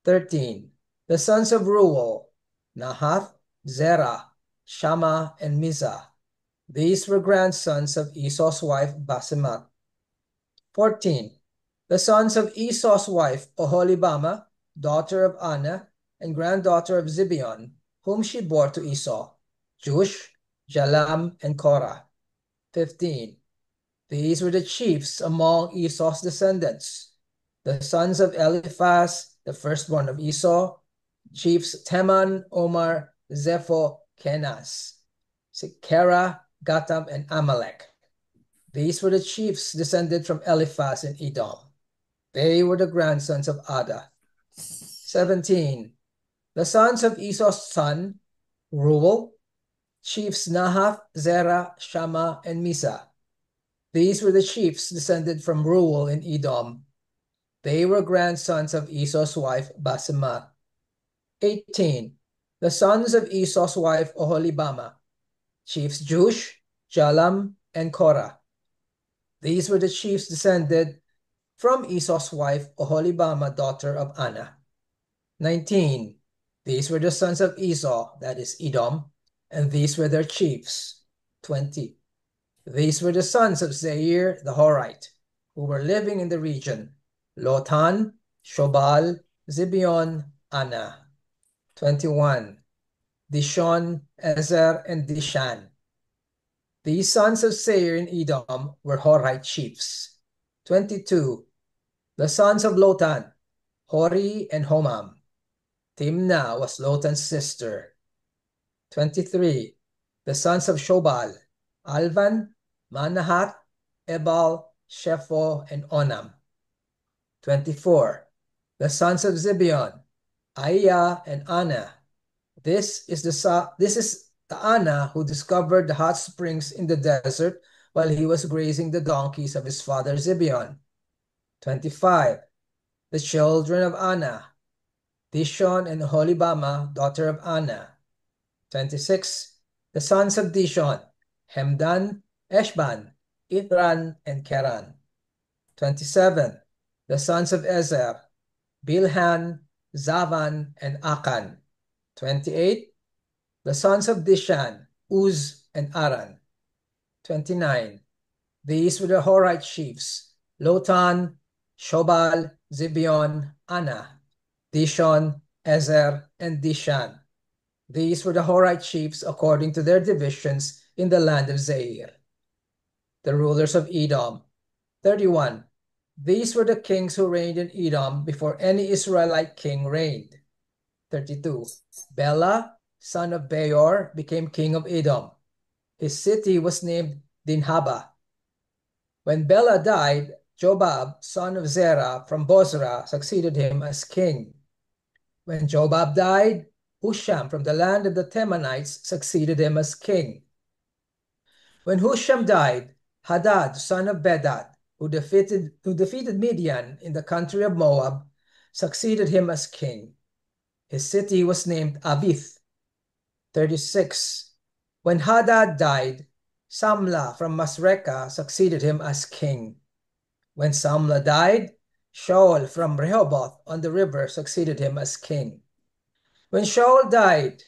13. The sons of Ruel: Nahath, Zerah, Shammah, and Mizah. These were grandsons of Esau's wife Basemath. 14. The sons of Esau's wife Oholibama, daughter of Anna, and granddaughter of Zibeon, whom she bore to Esau, Jush, Jalam, and Korah. 15. These were the chiefs among Esau's descendants. The sons of Eliphaz, the firstborn of Esau, chiefs Teman, Omar, Zepho, Kenaz, Sikera, Gatam, and Amalek. These were the chiefs descended from Eliphaz in Edom. They were the grandsons of Ada. 17. The sons of Esau's son, Reuel, chiefs Nahath, Zerah, Shammah, and Mizah. These were the chiefs descended from Reuel in Edom. They were grandsons of Esau's wife Basemath. 18. The sons of Esau's wife Oholibama, chiefs Jush, Jalam, and Korah. These were the chiefs descended from Esau's wife Oholibama, daughter of Anna. 19. These were the sons of Esau, that is Edom, and these were their chiefs. 20. These were the sons of Seir the Horite, who were living in the region: Lotan, Shobal, Zibeon, Anna. 21. Dishon, Ezer, and Dishan. These sons of Seir in Edom were Horite chiefs. 22. The sons of Lotan, Hori and Homam. Timnah was Lotan's sister. 23. The sons of Shobal, Alvan, Manahath, Ebal, Shepho, and Onam. 24. The sons of Zibeon, Aiah and Anna. This is the Anna who discovered the hot springs in the desert while he was grazing the donkeys of his father Zibeon. 25. The children of Anna, Dishon and Oholibama, daughter of Anna. 26. The sons of Dishon, Hemdan, Eshban, Ithran, and Keran. 27. The sons of Ezer, Bilhan, Zavan, and Akan. 28. The sons of Dishan, Uz, and Aran. 29. These were the Horite chiefs: Lotan, Shobal, Zibeon, Anna, Dishon, Ezer, and Dishan. These were the Horite chiefs according to their divisions in the land of Seir. The rulers of Edom. 31. These were the kings who reigned in Edom before any Israelite king reigned. 32. Bela, son of Beor, became king of Edom. His city was named Dinhaba. When Bela died, Jobab, son of Zerah from Bozrah, succeeded him as king. When Jobab died, Husham from the land of the Temanites succeeded him as king. When Husham died, Hadad, son of Bedad, who defeated Midian in the country of Moab, succeeded him as king. His city was named Avith. 36. When Hadad died, Samlah from Masrekah succeeded him as king. When Samlah died, Shaul from Rehoboth on the river succeeded him as king. When Shaul died,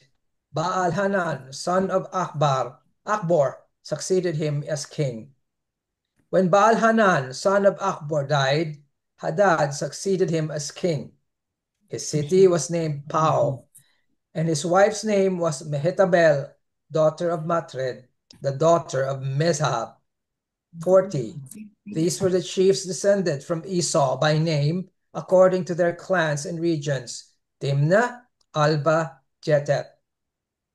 Baal-Hanan, son of Akbor, succeeded him as king. When Baal-Hanan, son of Akbor, died, Hadad succeeded him as king. His city was named Pau, and his wife's name was Mehetabel, daughter of Matred, the daughter of Mezahab. 40. These were the chiefs descended from Esau by name, according to their clans and regions: Timnah, Alba, Jetet.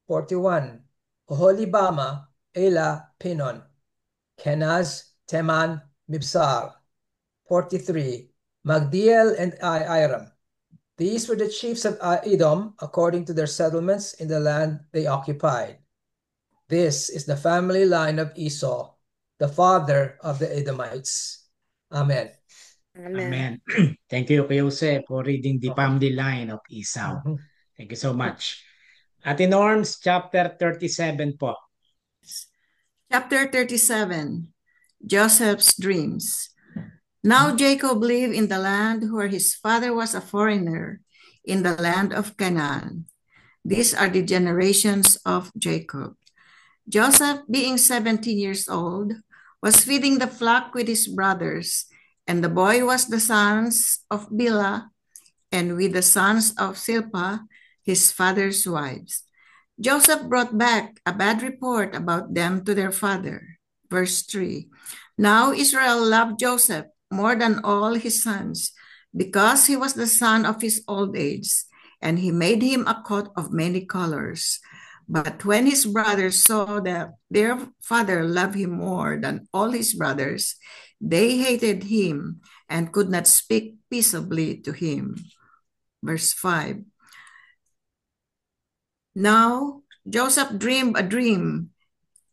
41. Oholibama, Ela, Pinon, Kenaz, Teman, Mibsar. 43. Magdiel and Iram. These were the chiefs of Edom, according to their settlements in the land they occupied. This is the family line of Esau, the father of the Edomites. Amen. Amen. Thank you, Kuya Jose, for reading the family line of Esau. Thank you so much. Ate Norms, chapter 37 po. Chapter 37, Joseph's dreams. Now Jacob lived in the land where his father was a foreigner, in the land of Canaan. These are the generations of Jacob. Joseph, being 17 years old, was feeding the flock with his brothers, and the boy was the sons of Bilhah, and with the sons of Zilpah, his father's wives. Joseph brought back a bad report about them to their father. Verse 3. Now Israel loved Joseph more than all his sons, because he was the son of his old age, and he made him a coat of many colors. But when his brothers saw that their father loved him more than all his brothers, they hated him and could not speak peaceably to him. Verse 5. Now Joseph dreamed a dream,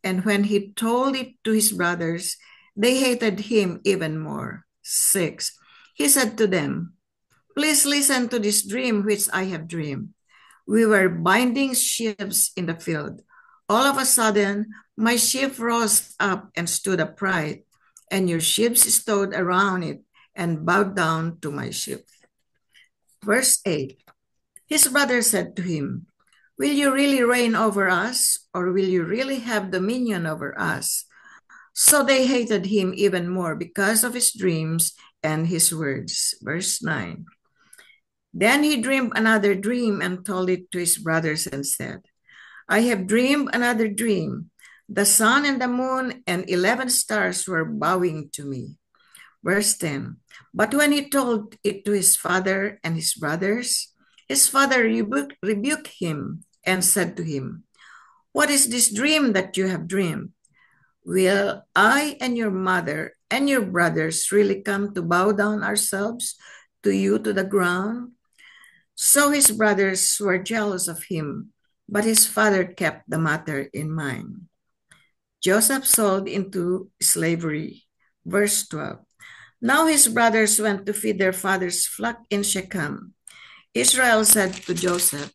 and when he told it to his brothers, they hated him even more. 6. He said to them, "Please listen to this dream which I have dreamed. We were binding sheaves in the field. All of a sudden, my sheaf rose up and stood upright, and your sheaves stood around it and bowed down to my sheaf." Verse 8. His brother said to him, "Will you really reign over us, or will you really have dominion over us?" So they hated him even more because of his dreams and his words. Verse 9. Then he dreamed another dream and told it to his brothers and said, "I have dreamed another dream. The sun and the moon and 11 stars were bowing to me." Verse 10. But when he told it to his father and his brothers, his father rebuked him and said to him, "What is this dream that you have dreamed? Will I and your mother and your brothers really come to bow down ourselves to you to the ground?" So his brothers were jealous of him, but his father kept the matter in mind. Joseph sold into slavery. Verse 12. Now his brothers went to feed their father's flock in Shechem. Israel said to Joseph,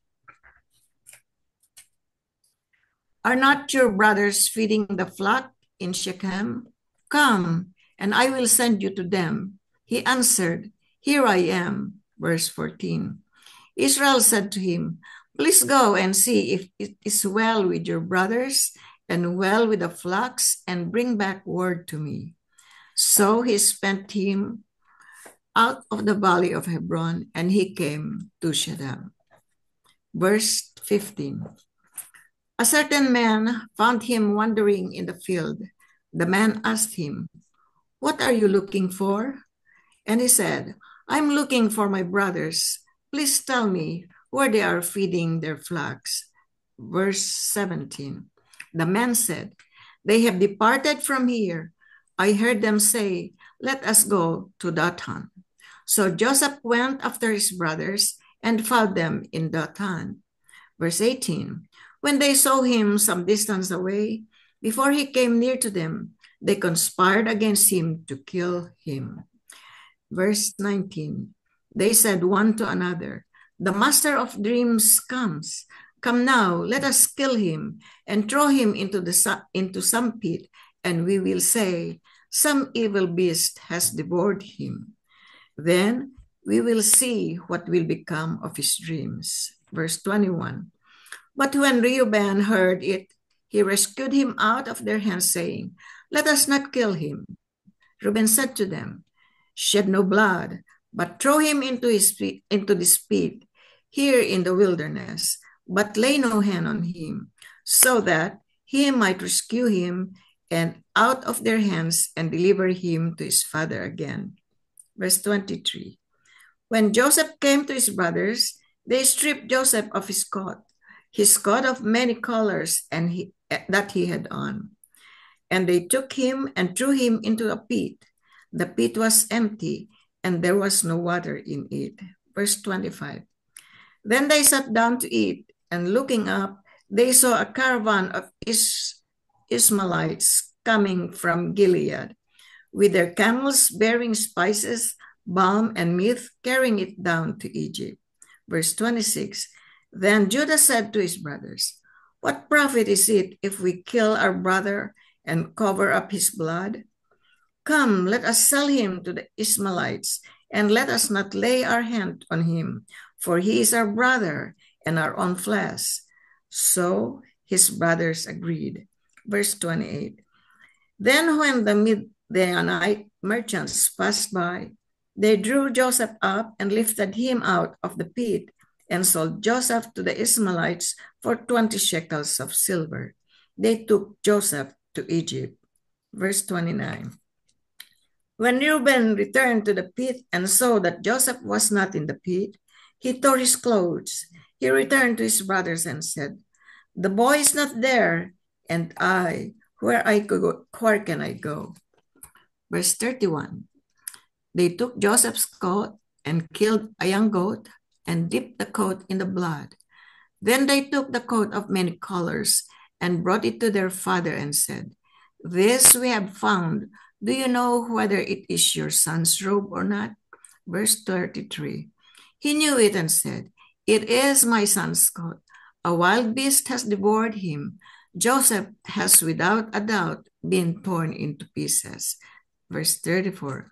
"Are not your brothers feeding the flock in Shechem? Come, and I will send you to them." He answered, "Here I am." Verse 14. Israel said to him, "Please go and see if it is well with your brothers and well with the flocks, and bring back word to me." So he sent him out of the valley of Hebron, and he came to Shechem. Verse 15. A certain man found him wandering in the field. The man asked him, "What are you looking for?" And he said, "I'm looking for my brothers. Please tell me where they are feeding their flocks." Verse 17. The man said, "They have departed from here. I heard them say, 'Let us go to Dothan.'" So Joseph went after his brothers and found them in Dothan. Verse 18. When they saw him some distance away, before he came near to them, they conspired against him to kill him. Verse 19. They said one to another, "The master of dreams comes. Come now, let us kill him and throw him into some pit, and we will say, 'Some evil beast has devoured him.' Then we will see what will become of his dreams." Verse 21. But when Reuben heard it, he rescued him out of their hands, saying, "Let us not kill him." Reuben said to them, "Shed no blood, but throw him into this pit here in the wilderness, but lay no hand on him, so that he might rescue him and out of their hands and deliver him to his father again." Verse 23. When Joseph came to his brothers, they stripped Joseph of his coat of many colors that he had on. And they took him and threw him into a pit. The pit was empty, and there was no water in it. Verse 25. Then they sat down to eat, and looking up, they saw a caravan of Ishmaelites coming from Gilead, with their camels bearing spices, balm, and myrrh, carrying it down to Egypt. Verse 26. Then Judah said to his brothers, "What profit is it if we kill our brother and cover up his blood? Come, let us sell him to the Ishmaelites, and let us not lay our hand on him, for he is our brother and our own flesh." So his brothers agreed. Verse 28. Then when the Midianite merchants passed by, they drew Joseph up and lifted him out of the pit and sold Joseph to the Ishmaelites for 20 shekels of silver. They took Joseph to Egypt. Verse 29. When Reuben returned to the pit and saw that Joseph was not in the pit, he tore his clothes. He returned to his brothers and said, "The boy is not there, and where can I go?" Verse 31. They took Joseph's coat and killed a young goat and dipped the coat in the blood. Then they took the coat of many colors and brought it to their father and said, "This we have found. Do you know whether it is your son's robe or not?" Verse 33. He knew it and said, "It is my son's coat. A wild beast has devoured him. Joseph has without a doubt been torn into pieces." Verse 34.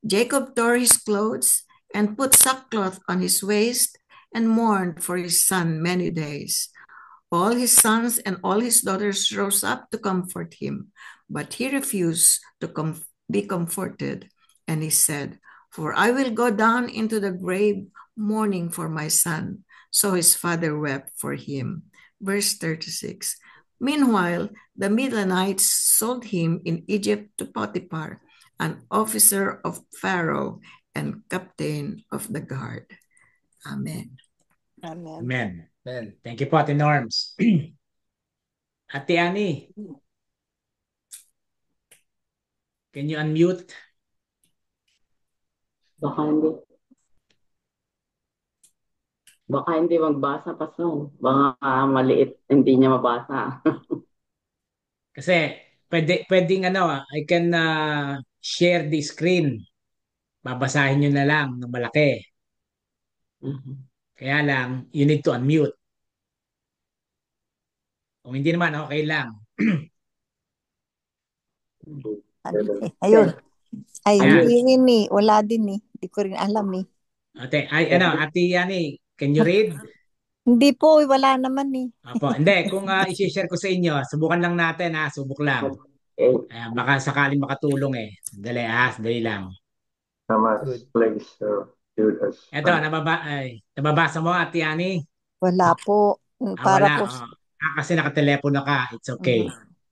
Jacob tore his clothes and put sackcloth on his waist and mourned for his son many days. All his sons and all his daughters rose up to comfort him, but he refused to be comforted. And he said, "For I will go down into the grave mourning for my son." So his father wept for him. Verse 36. Meanwhile, the Midianites sold him in Egypt to Potiphar, an officer of Pharaoh and captain of the guard. Amen. Amen. Amen. Amen. Thank you po, Ate Norms. Ate Annie, can you unmute? Baka hindi magbasa pa so. Baka maliit, hindi niya mabasa. Kasi pwedeng I can share the screen. Babasahin nyo na lang ng malaki. Kaya lang, you need to unmute. Kung hindi naman, okay lang. Ayun. Ay, Ayan. hindi rin eh. Wala din eh. Hindi ko rin alam eh. Ate Yani, can you read? Hindi po, wala naman eh. Apo, hindi. Kung i-share ko sa inyo, subukan lang natin subok lang. Baka sakaling makatulong eh. Dali lang. Thomas, please, Judas. Eto, nababasa mo, Ate Yani? Wala po. Para Wala. po. Kasi nakatelepono ka. It's okay.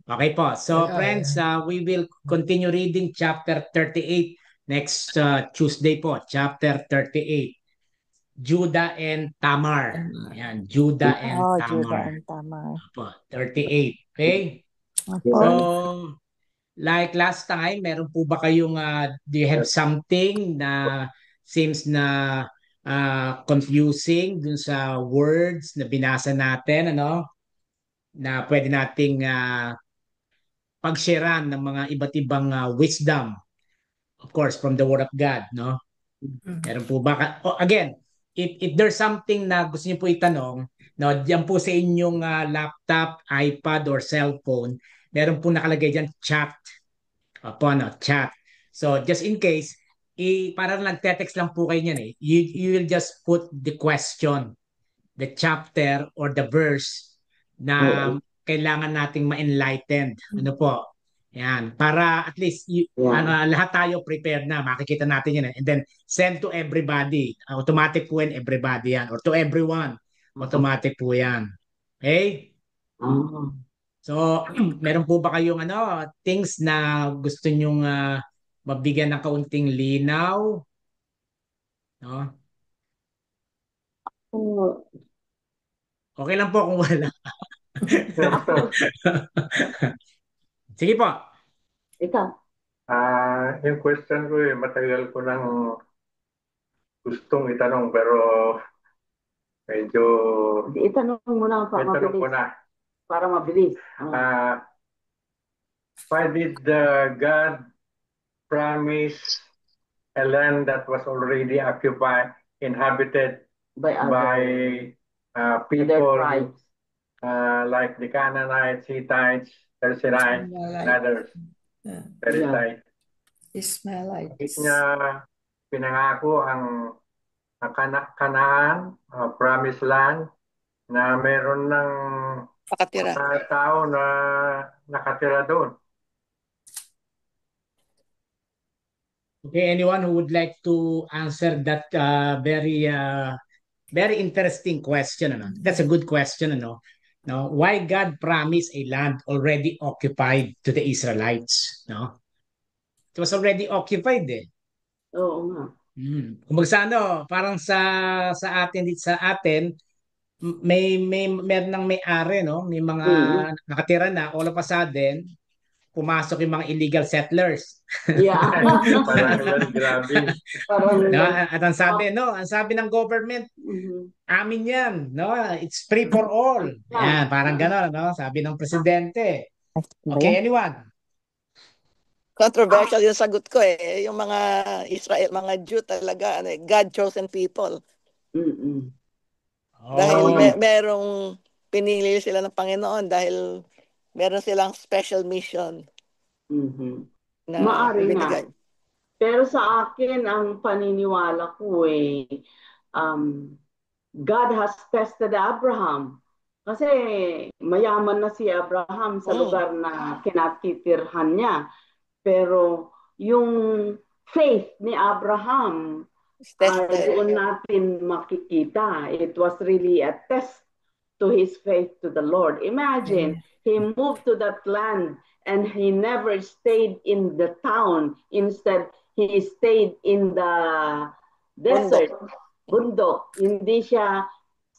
Okay po. So, friends, we will continue reading chapter 38 next Tuesday po. Chapter 38. Judah and Tamar. Ayan, Judah and Tamar. Judah and Tamar. Apo, 38. Okay? Apo. So, like last time, meron po ba kayong, do you have something na seems na confusing dun sa words na binasa natin, na pwede nating pag-sharean ng mga iba't ibang wisdom, of course, from the Word of God, no? Meron po ba? Again, if there's something na gusto niyo po itanong, no, diyan po sa inyong laptop, iPad, or cellphone, meron po nakalagay diyan chat. Chat. So, just in case, parang nagte-text lang po kayo niyan eh. You will just put the question, the chapter, or the verse na kailangan nating ma-enlightened. Ano po? Yan. Para at least lahat tayo prepared na. Makikita natin yan. And then send to everybody. Automatic po yan, everybody yan. Or to everyone. Automatic po yan. Okay? So, meron po ba kayong things na gusto nyong mabigyan ng kaunting linaw? No? Okay lang po kung wala. Sige po. Ikaw. Yung question ko matagal ko nang gustong itanong pero medyo itanong mo na para mabilis. Why did God promise a land that was already occupied, inhabited by people like the Canaanites, Hittites, Perizzites, and others? Ishmaelites. Bakit niya pinangako ang Canaan, promised land, na meron ng Nakatira. Mga tao na nakatira doon. Okay, anyone who would like to answer that very interesting question, ano? That's a good question, ano? No, why God promised a land already occupied to the Israelites, no? It was already occupied eh. Oo nga. Kumbaga sa ano, parang sa atin dito sa atin may meron ng may-ari, no? May mga nakatira na, all of a sudden pumasok yung mga illegal settlers. Yeah. Parang grabe. Parang No, at ang sabi, no, ang sabi ng government, amin yan, no? It's free for all. Yan, parang gano'n, no? Sabi ng presidente. Okay, anyone? Controversial yung sagot ko eh. Yung mga Israel, mga Jew talaga, ano, God-chosen people. Dahil merong pinili sila ng Panginoon dahil meron silang special mission na Maari ibinigay. nga. Pero sa akin, ang paniniwala ko God has tested Abraham. Kasi mayaman na si Abraham sa lugar na kinatitirhan niya. Pero yung faith ni Abraham, doon natin makikita. It was really a test to his faith to the Lord. Imagine, he moved to that land and he never stayed in the town. Instead, he stayed in the desert, bundok. Hindi siya,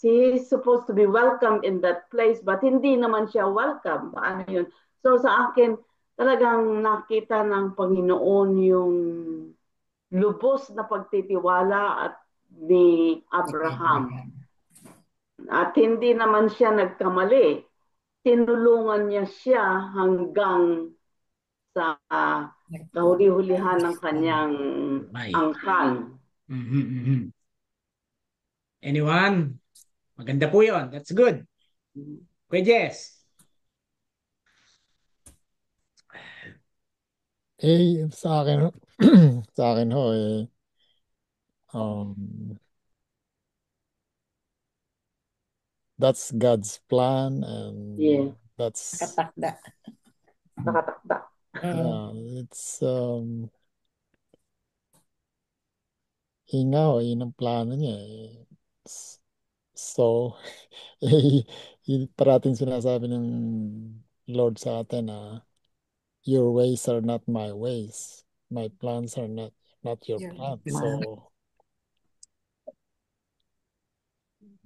he is supposed to be welcome in that place, but hindi naman siya welcome. Paano yun? So sa akin, talagang nakita ng Panginoon yung lubos na pagtitiwala at ni Abraham. At hindi naman siya nagkamali. Tinulungan niya siya hanggang sa kahuli-hulihan ng kanyang angkan. Anyone? Maganda po yun. That's good. Kuya Jess. Sa akin, sa akin ho, that's God's plan and that's Nakatakda. it's yun ang plano niya eh. So parating sinasabi ng Lord sa atin na your ways are not my ways, my plans are not your plans. So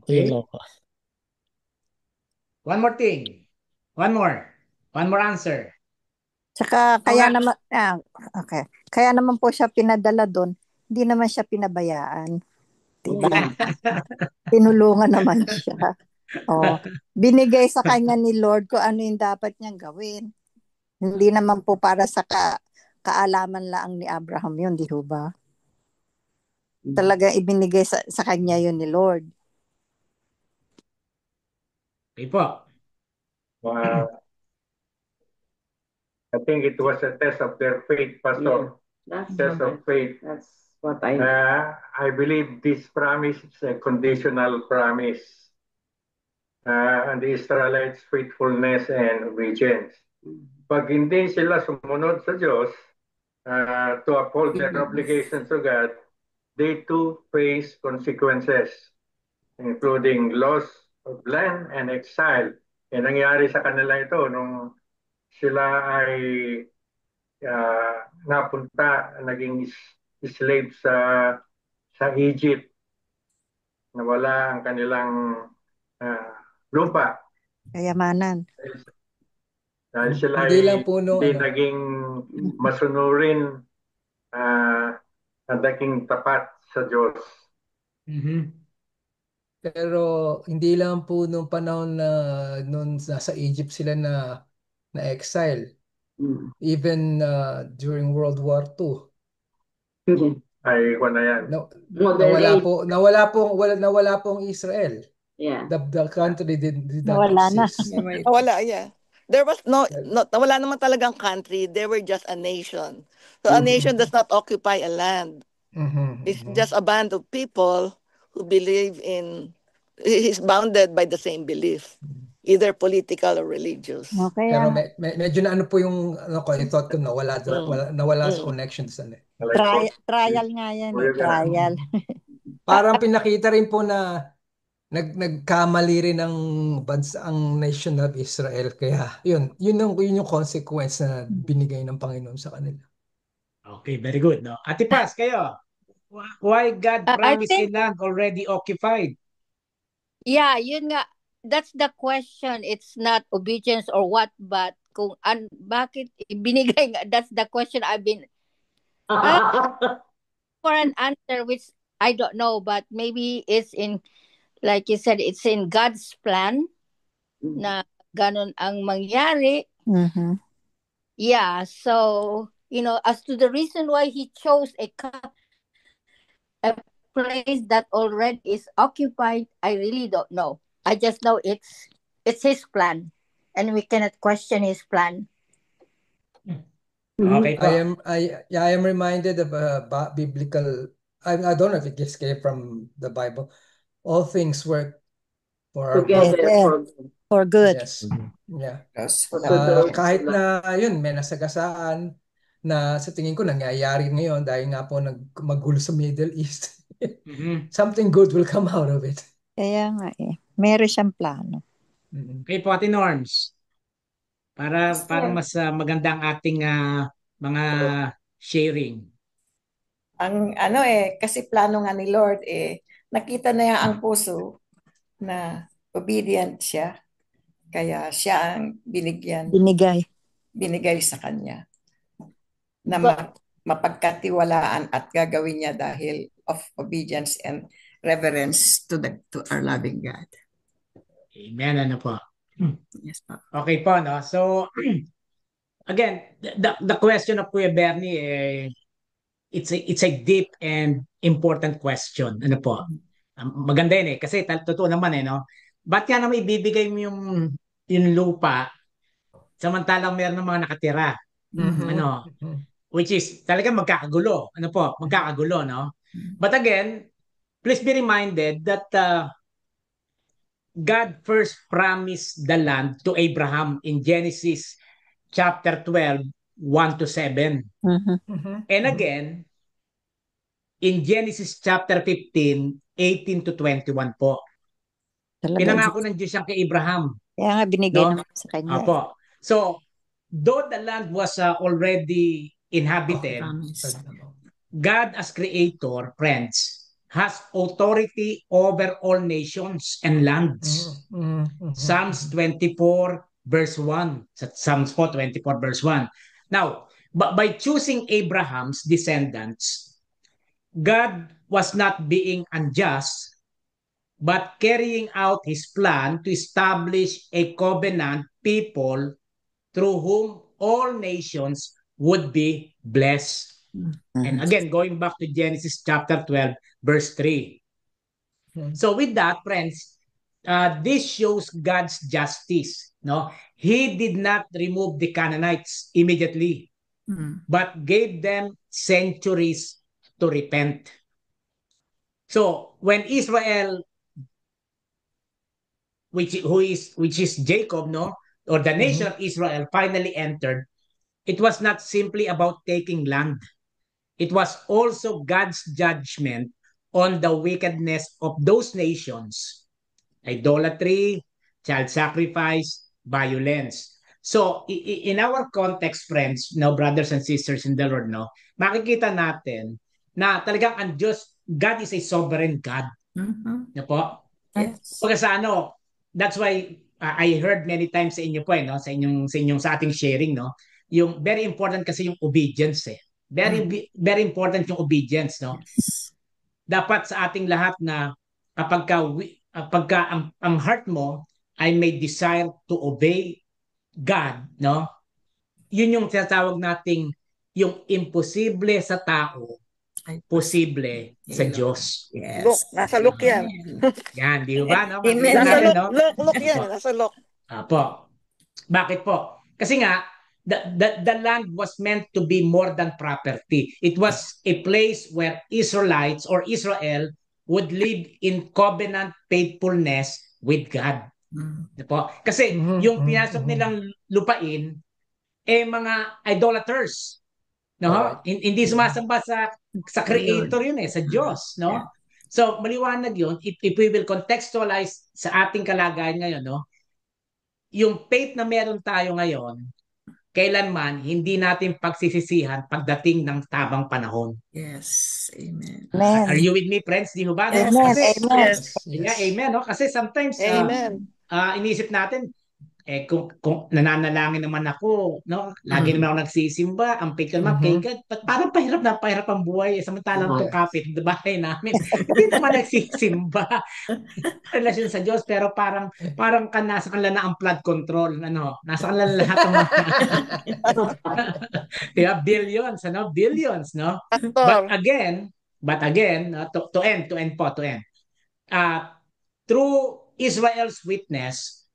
Okay. yun lang. One more thing. One more answer. Tsaka kaya naman, okay. Kaya naman po siya pinadala doon. Hindi naman siya pinabayaan. Diba? Tinulungan naman siya. Binigay sa kanya ni Lord kung ano yung dapat niyang gawin. Hindi naman po para sa kaalaman lang ni Abraham yun, di ba? Talaga ibinigay sa kanya yun ni Lord. Okay po. I think it was a test of their faith, Pastor. Test of faith. That's what I believe this promise is a conditional promise. And the Israelites' faithfulness and obedience. Pag hindi sila sumunod sa Diyos to uphold their obligations to God, they too face consequences, including loss of land and exile. Nangyari sa kanila ito nung sila ay napunta, naging slave sa Egypt. Nawala ang kanilang lupa. Kayamanan. Dahil sila hindi naging masunurin at naging tapat sa Diyos. Pero hindi lang po nung panahon na nung nasa Egypt sila na exile. Even during World War II. Ay, na yan. Nawala po ang Israel. Yeah. The country did not exist. Nawala, yeah. There was nawala naman talagang country. They were just a nation. So a nation does not occupy a land. It's just a band of people who believe is bounded by the same belief. either political or religious. Okay. Pero medyo na ano po yung thought ko nawala sa connection sa Trial nga yan trial. Parang pinakita rin po na nagkamali rin ang nation of Israel, kaya yun yung consequence na binigay ng Panginoon sa kanila. Okay, very good. No? Ate Paz, kayo, why God promised a land already occupied? Yeah, yun nga. That's the question. It's not obedience or what, but kung bakit binigay nga. That's the question I've been for an answer, which I don't know, but maybe it's in, like you said, it's in God's plan na ganun ang mangyari. Mm-hmm. Yeah, so, as to the reason why he chose a place that already is occupied, I really don't know. I just know it's his plan, and we cannot question his plan. Okay. I am reminded of a biblical. I don't know if it just came from the Bible. All things work for our good. For good. Yes. Yeah. Yes. Kahit na yun, may nasagasaan na sa tingin ko nangyayari ngayon dahil nga po magulo sa Middle East. Something good will come out of it. Kaya nga meron siyang plano. Okay po, Ate Norms. Para mas maganda ang ating mga sharing. Ang kasi plano nga ni Lord nakita na niya ang puso na obedient siya. Kaya siya ang binigay sa kanya na mapagkatiwalaan at gagawin niya dahil of obedience and reverence to our loving God. Amen. Ano po? Yes po. Okay po, no? So, again, the question of Kuya Bernie, it's a deep and important question. Ano po? Maganda yun kasi totoo naman no? Ba't nga naman ibibigay mo yung lupa samantalang meron ng mga nakatira? Ano? Which is talagang magkakagulo. Ano po? Magkakagulo, no? But again, please be reminded that God first promised the land to Abraham in Genesis chapter 12, 1-7. And again, in Genesis chapter 15, 18-21 po. Pinangako ng Diyos yan kay Abraham. Kaya nga binigay naman sa kanya. Apo. So, though the land was already inhabited, God as creator, friends, has authority over all nations and lands. Psalms 24 verse 1. Psalms 24 verse 1. Now, by choosing Abraham's descendants, God was not being unjust, but carrying out his plan to establish a covenant people through whom all nations would be blessed. And again, going back to Genesis chapter 12, verse 3. So with that, friends, this shows God's justice. No, He did not remove the Canaanites immediately, but gave them centuries to repent. So when Israel, which is Jacob, no, or the nation of Israel finally entered, it was not simply about taking land. It was also God's judgment on the wickedness of those nations. Idolatry, child sacrifice, violence. So, in our context, friends, brothers and sisters in the Lord, makikita natin na talagang ang Diyos, God is a sovereign God. Po? Yes. Pagka sa that's why I heard many times sa inyo po, sa ating sharing, yung very important kasi yung obedience very important yung obedience, Yes. Dapat sa ating lahat na kapag ang heart mo ay may desire to obey God, yun yung tinatawag nating yung imposible sa tao, posible sa Diyos. Yes. Look, nasa look yan. Yan, di ba? Amen. Nasa look yan, nasa look. Apo. Bakit po? Kasi nga, the land was meant to be more than property. It was a place where Israelites or Israel would live in covenant faithfulness with God. Di po? Kasi yung pinasok nilang lupain, mga idolaters. No? Alright. Hindi sumasamba sa creator yun sa Diyos, no? So, maliwanag yun. If we will contextualize sa ating kalagayan ngayon, no? Yung faith na meron tayo ngayon, kailanman hindi natin pagsisisihan pagdating ng tamang panahon. Yes. Amen. Are you with me, friends? Di ba? Amen. Kasi, Amen. yeah, amen, no? Kasi sometimes, Amen. inisip natin, kung nananalangin naman ako, no? Lagi naman ako nagsisimba, ang faith ko naman kay God, parang pahirap ang buhay, samantalang itong kapit bahay namin, hindi naman nagsisimba. Relasyon sa Diyos, pero parang nasa kanila na ang flood control, nasa kanila lahat ng diba? Billions, billions, no? But Pastor, again, to end, through Israel's witness,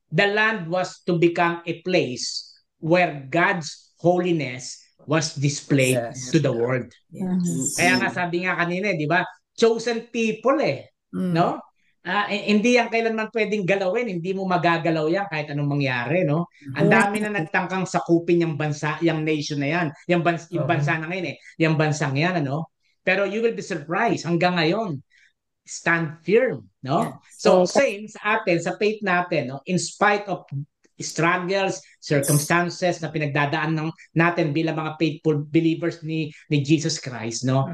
the land was to become a place where God's holiness was displayed Yes. to the world. Kaya nga sabi nga kanina, di ba? Chosen people no? Hindi yan kailanman pwedeng galawin, hindi mo magagalaw yan kahit anong mangyari, no? Ang dami na nagtangkang sakupin yung bansa, yung nation na yan, yung bansa na ngayon yung bansang yan, ano? Pero you will be surprised hanggang ngayon, stand firm, no? So same sa atin, sa faith natin, no? In spite of struggles, circumstances na pinagdadaan natin bilang mga faithful believers ni Jesus Christ, no?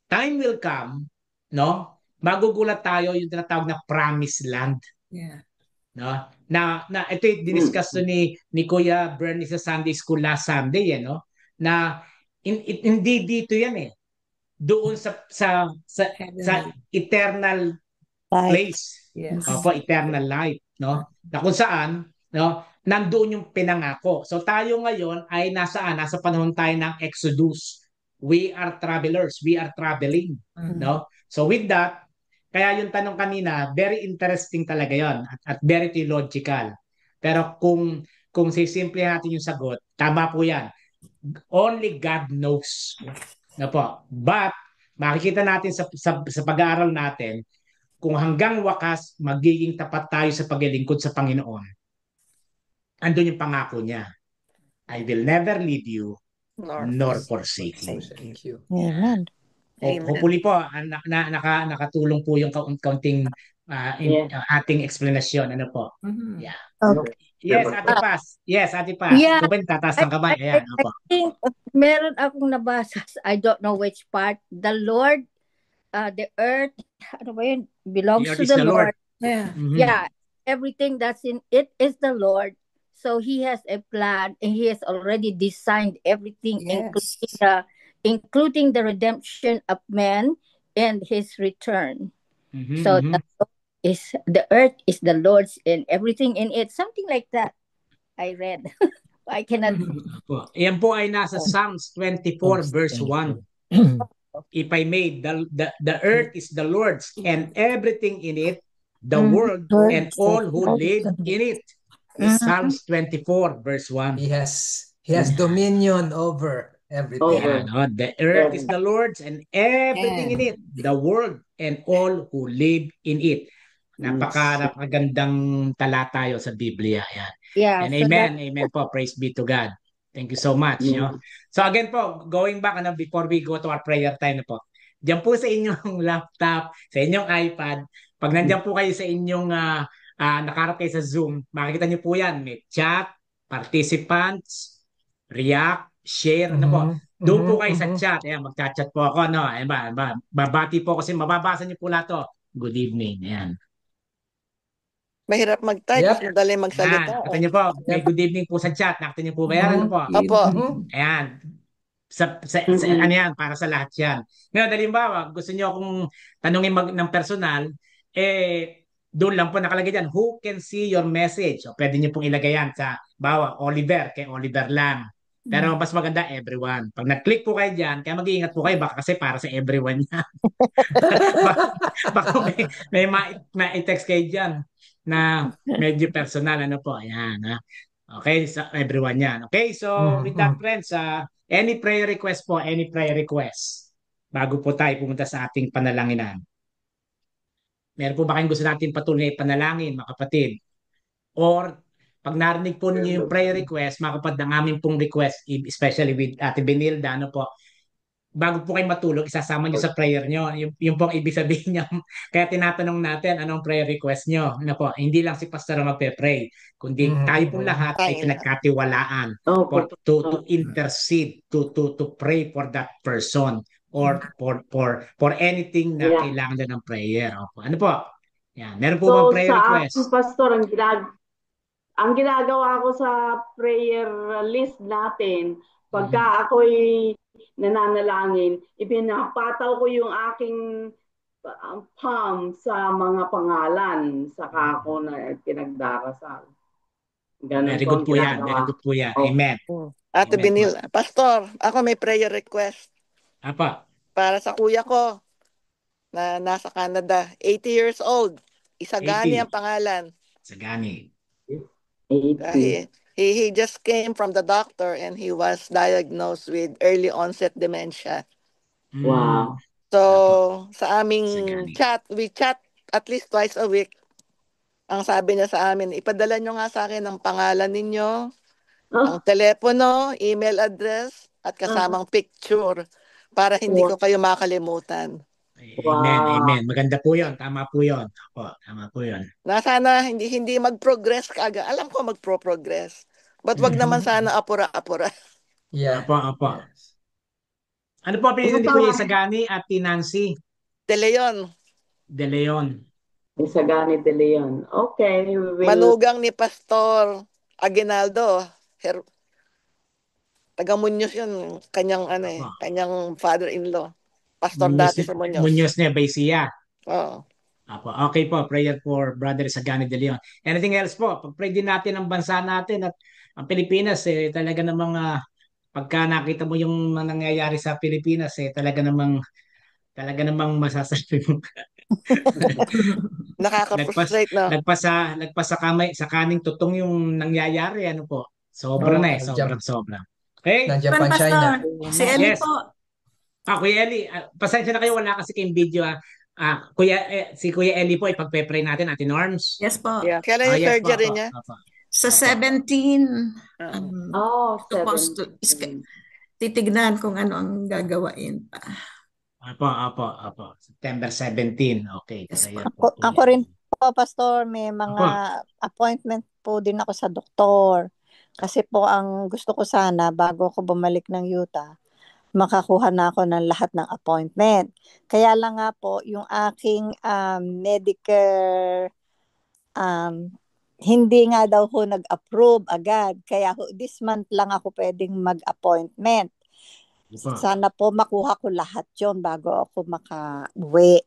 Time will come, no? Magugulat tayo yung tinatawag na promised land. Yeah. No? Na ito yung diniscuss ni Kuya Bernie sa Sunday School last Sunday, no? Na hindi dito yan doon sa eternal place. Yes. Opo, eternal life, no? Na kung saan, no, nandoon yung pinangako. So tayo ngayon ay nasa panahon tayo ng Exodus. We are travelers, we are traveling, no? So with that, kaya yung tanong kanina, very interesting talaga 'yon at very theological. Pero kung sisimple natin yung sagot, tama po 'yan. Only God knows. Na po. But makikita natin sa pag-aaral natin kung hanggang wakas magiging tapat tayo sa paglilingkod sa Panginoon. Andun yung pangako niya. I will never leave you nor forsake you. Thank you. Amen. Hopefully po nakatulong po yung kaunting ating explanation, ano po. Yeah. Okay. Yes, Ate Paz. Yes, Ate Paz. Yeah. Ikaw ba yung tataas ng kamay? Ayan, I opo. think meron akong nabasa. I don't know which part. The Lord, the earth, ano ba yun? Belongs The earth to is the the Lord. Lord. Yeah. Mhm. Yeah, everything that's in it is the Lord. So He has a plan, and He has already designed everything, Yes. including the redemption of man and His return. Mhm, So mhm. the earth is the Lord's and everything in it. Something like that. I read. I cannot. Opo. Yan po ay nasa Psalms 24 verse 1. If I made the earth is the Lord's and everything in it, the world and all who live in it. Psalms 24 verse 1. He has dominion over everything. Yeah, no? The earth is the Lord's and everything in it, the world and all who live in it. Napakagandang talata tayo sa Biblia. Yan. Yeah. And so amen po. Praise be to God. Thank you so much. No? So again po, going back before we go to our prayer time na po. Diyan po sa inyong laptop, sa inyong iPad, pag nandiyan po kayo sa inyong nakaharap kayo sa Zoom, makikita niyo po yan. May chat, participants, react, share, ano po. Doon po kayo sa chat. Ayan, magchat-chat po ako. No? Ayan ba? Babati po kasi mababasa niyo po lahat to. Good evening. Ayan. mahirap mag-type, Yep. madali magsalita. Nakita niyo po. May good evening po sa chat. Nakita niyo po ba yan? Ano po? Opo. Ayan. Ano yan? Para sa lahat yan. Ngayon, halimbawa, gusto niyo akong tanungin ng personal, doon lang po nakalagay dyan, who can see your message? O pwede niyo pong ilagay yan sa, bawa, Oliver, kay Oliver lang. Pero mas maganda, everyone. Pag nag-click po kayo dyan, kaya mag-iingat po kayo, baka kasi para sa everyone yan. baka may ma-text kayo dyan na medyo personal, ano po. Ayan, ha? Okay, so everyone yan. Okay, so with that, friends, any prayer request po, any prayer request bago po tayo pumunta sa ating panalanginan. Meron po ba kayong gusto natin patuloy panalangin, mga kapatid? Or pag narinig po ninyo yung prayer request, mga kapatid, ang aming pong request, especially with Ate Benilda, ano po, bago po kayo matulog, isasama nyo sa prayer nyo. Yung pong ibig sabihin niya. Kaya tinatanong natin, anong prayer request nyo? Ano po, hindi lang si Pastor ang magpe-pray, kundi tayo pong lahat ay Tayo. pinagkatiwalaan Opo. to intercede, to pray for that person or for anything na Yeah. kailangan na ng prayer. Opo. Ano po? Yan. Meron po So bang prayer sa request? akin, Pastor, ang ginagawa ko sa prayer list natin, pagka ako'y nananalangin, ipinapataw ko yung aking palm sa mga pangalan, saka ako na pinagdarasal. Ganun Very po good ang po yan. ginagawa. Very good po yan. Oh. Amen. Ate Amen. Benil, Pastor, ako may prayer request Apa? para sa kuya ko na nasa Canada, 80 years old. Isagani 80. ang pangalan. Sagani. 80. He just came from the doctor and he was diagnosed with early onset dementia. Wow. So, sa aming Sagani. chat, we chat at least twice a week. Ang sabi niya sa amin, ipadala nyo nga sa akin ang pangalan ninyo, ang telepono, email address, at kasamang picture para hindi ko kayo makalimutan. Amen. Wow. Amen. Maganda po yun. Tama po yun. Opo, tama po yun. Na sana hindi mag-progress kaagad. Alam ko mag-progress. But wag naman sana apura-apura. Yeah. Opo, opo. Yes. Ano po ang pinili ni Kuya Sagani at ni Nancy De Leon, De Leon? Isagani de Leon. Okay, we will. manugang ni Pastor Aguinaldo. Taga Muñoz yun, kanyang kanyang father-in-law. Pastor dati sa Muñoz. Muñoz ne Baisia. Oo. Apo. Okay po, prayer for Brother Sagani De Leon. Anything else po? Pag-pray din natin ang bansa natin at ang Pilipinas talaga namang pagka nakita mo yung nangyayari sa Pilipinas talaga namang masasabi mo. Nakaka-frustrate, no? Nagpas sa kaning tutong yung nangyayari, ano po. Sobra na sobra. Okay? Nandiyan pa ang China. Si Eli Yes. po. Kuya Eli, pasensya na kayo, wala kasi kayong video. Si Kuya Eli po, ipagpe-pray natin, Ate Norms. Yes po. Yeah. Kailan yung Yes surgery po, niya? Sa 17, supposed 17. to, titignan kung ano ang gagawain pa. Apo. September 17. Okay. Yes, Prayer po. Ako rin po, Pastor, may mga appointment po din ako sa doktor. Kasi po ang gusto ko sana, bago ako bumalik ng Utah, makakuha na ako ng lahat ng appointment. Kaya lang nga po, yung aking Medicare, hindi nga daw ho nag-approve agad. Kaya this month lang ako pwedeng mag-appointment. Sana po makuha ko lahat yon bago ako maka-uwi.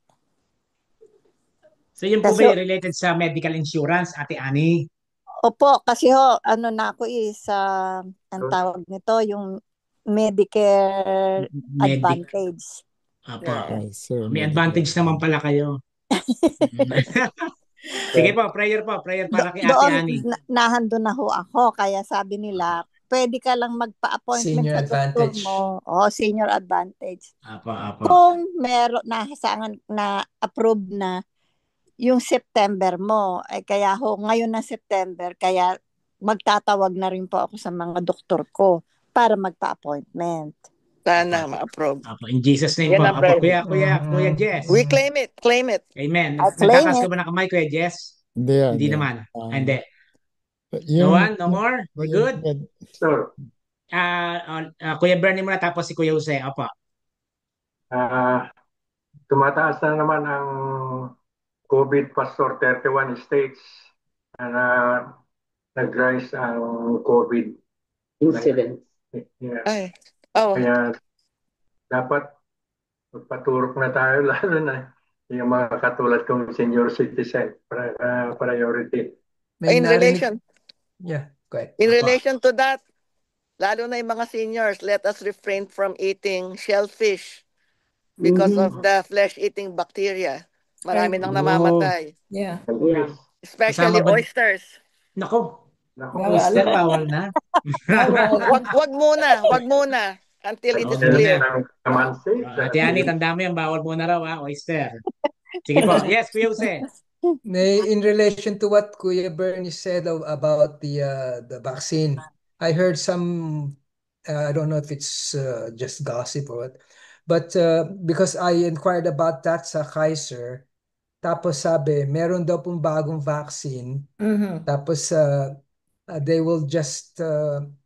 So yun po ba related sa medical insurance, Ate Ani? Opo, kasi ano na ako ang tawag nito, yung Medicare Advantage. Apo. So, May advantage naman pala kayo. Sige po, prayer para kay Ate Ani. Nahandun na ho ako, kaya sabi nila, pwede ka lang magpa-appointment Senior sa doktor advantage. mo. Senior advantage. Apo. Kung meron na approve na yung September mo, kaya ngayon na September, kaya magtatawag na rin po ako sa mga doktor ko para magpa-appointment. Sana ma-approve. Apo, in Jesus name po. Apo, Kuya Jess. We claim it. Amen. Claim Nagtatas it. ka ba ng kamay, Kuya Jess? Hindi. Hindi naman. Hindi. Yung, No one? No more? We're good? Sir, Kuya Bernie muna tapos si Kuya Jose. Apo. tumataas na naman ang COVID, Pastor, 31 states na nag-rise ang COVID Incident. Yeah. Ay. Oh. Kaya dapat magpaturok na tayo, lalo na yung mga katulad kong senior citizen, priority. In relation. Yeah, go ahead. In relation to that, lalo na yung mga seniors, let us refrain from eating shellfish because of the flesh-eating bacteria. Marami nang namamatay. Yeah. Especially oysters. Nako. Oyster, bawal na. Wag muna. Until it is clear. Ate Ani, tanda mo yan, bawal muna raw oyster. Sige po. Yes, Kuya Jose. In relation to what Kuya Bernie said about the vaccine, I heard some, I don't know if it's just gossip or what, but because I inquired about that sa Kaiser, tapos sabi, meron daw pong bagong vaccine, tapos they will just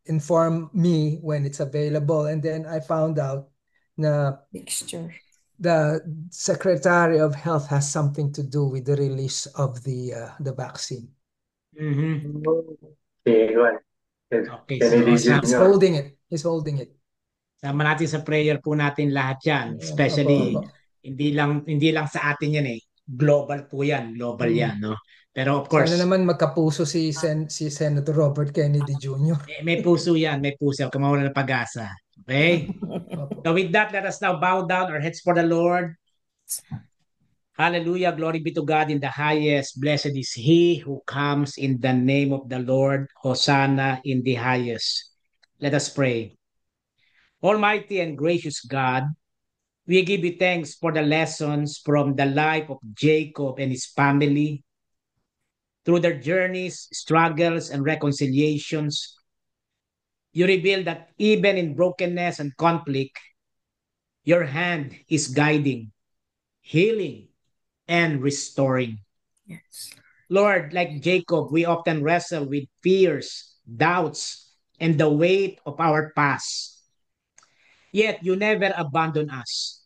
inform me when it's available, and then I found out na Mixture. the Secretary of Health has something to do with the release of the vaccine. Mhm. Si Juan. Okay, Kennedy so He's Jr. holding it. He's holding it. sama natin sa prayer po natin lahat yan. Especially, Opo. hindi lang sa atin yan eh. Global po yan. Global yan, no? Pero of course, Sana naman magkapuso si Senator Robert Kennedy Jr. may puso yan. May puso. Huwag ka mawala ng pag-asa. Okay? Opo. So with that, let us now bow down our heads for the Lord. Hallelujah. Glory be to God in the highest. Blessed is he who comes in the name of the Lord. Hosanna in the highest. Let us pray. Almighty and gracious God, we give you thanks for the lessons from the life of Jacob and his family. Through their journeys, struggles, and reconciliations, you reveal that even in brokenness and conflict, your hand is guiding, healing, and restoring. Yes. Lord, like Jacob, we often wrestle with fears, doubts, and the weight of our past. Yet you never abandon us.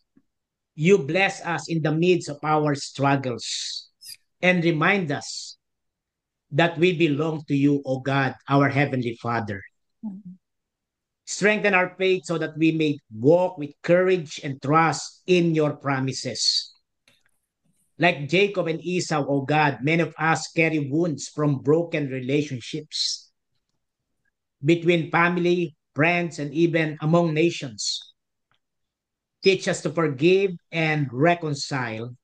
You bless us in the midst of our struggles and remind us that we belong to you, O God, our Heavenly Father. Strengthen our faith so that we may walk with courage and trust in your promises. Like Jacob and Esau, O God, many of us carry wounds from broken relationships between family, friends, and even among nations. Teach us to forgive and reconcile,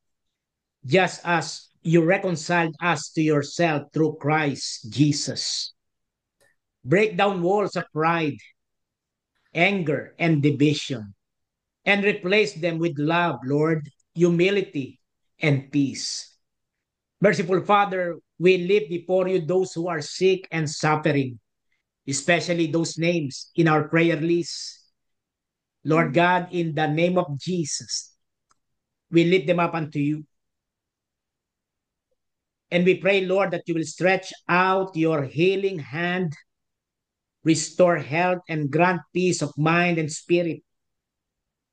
just as you reconciled us to yourself through Christ Jesus. Break down walls of pride, anger, and division, and replace them with love, Lord, humility, and peace. Merciful Father, we lift before you those who are sick and suffering, especially those names in our prayer list. Lord God, in the name of Jesus, we lift them up unto you. And we pray, Lord, that you will stretch out your healing hand, restore health, and grant peace of mind and spirit.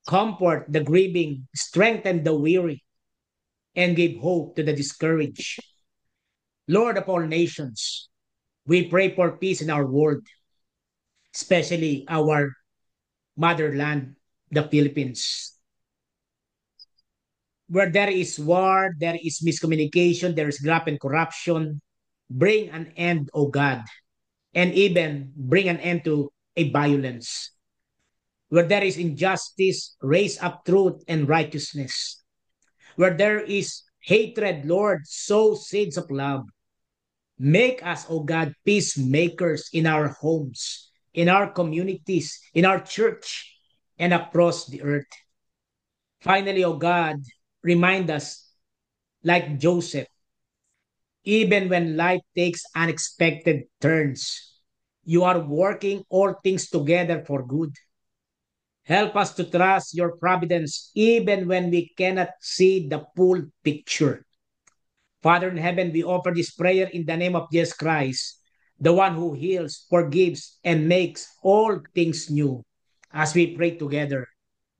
Comfort the grieving, strengthen the weary, and give hope to the discouraged. Lord of all nations, we pray for peace in our world, especially our motherland, the Philippines. Where there is war, there is miscommunication, there is graft and corruption. Bring an end, O God, and even bring an end to a violence. Where there is injustice, raise up truth and righteousness. Where there is hatred, Lord, sow seeds of love. Make us, O God, peacemakers in our homes, in our communities, in our church, and across the earth. Finally, O God, remind us, like Joseph, even when life takes unexpected turns, you are working all things together for good. Help us to trust your providence even when we cannot see the full picture. Father in heaven, we offer this prayer in the name of Jesus Christ, the one who heals, forgives, and makes all things new. As we pray together,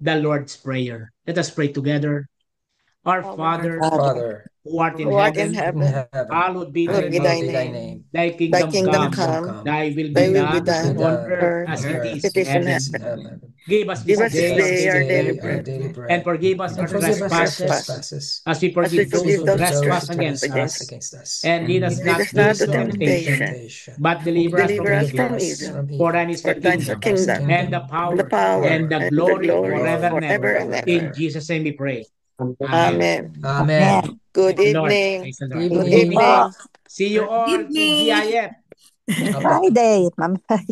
the Lord's Prayer. Let us pray together. Our Father, Father, who art in who art in heaven, in heaven, heaven, hallowed be hallowed thy be thy hallowed be thy name. name. name. Thy Thy kingdom kingdom come, Kingdom come, come. thy will thy be will be Thy will done be done on on done earth earth as on it earth is as it in is in as it heaven. is in heaven. heaven. Give us Give this us Give this day us our this day our daily daily day bread, our bread, daily and bread, forgive us and our and forgive forgive us us our trespasses, trespasses, trespasses, as we as we forgive as those we forgive who those forgive who those who trespass trespass against trespass against us. against us. And lead us and And lead not us lead not into us to not into temptation, temptation, temptation, but deliver us but from deliver us evil. from deliver us evil. from For evil. thine is For the thine is the For kingdom, thine is the kingdom, and the kingdom, and the power, power, and power, the and the glory and the glory forever glory and forever ever. and forever and ever. In ever. Jesus' name we pray. Amen. Amen. Amen. Amen. Good Praise the Lord. evening. Praise the Lord. Good Good Good Sige po. evening. evening. See you all in Evening. GIF. Apo. Friday. Mamay.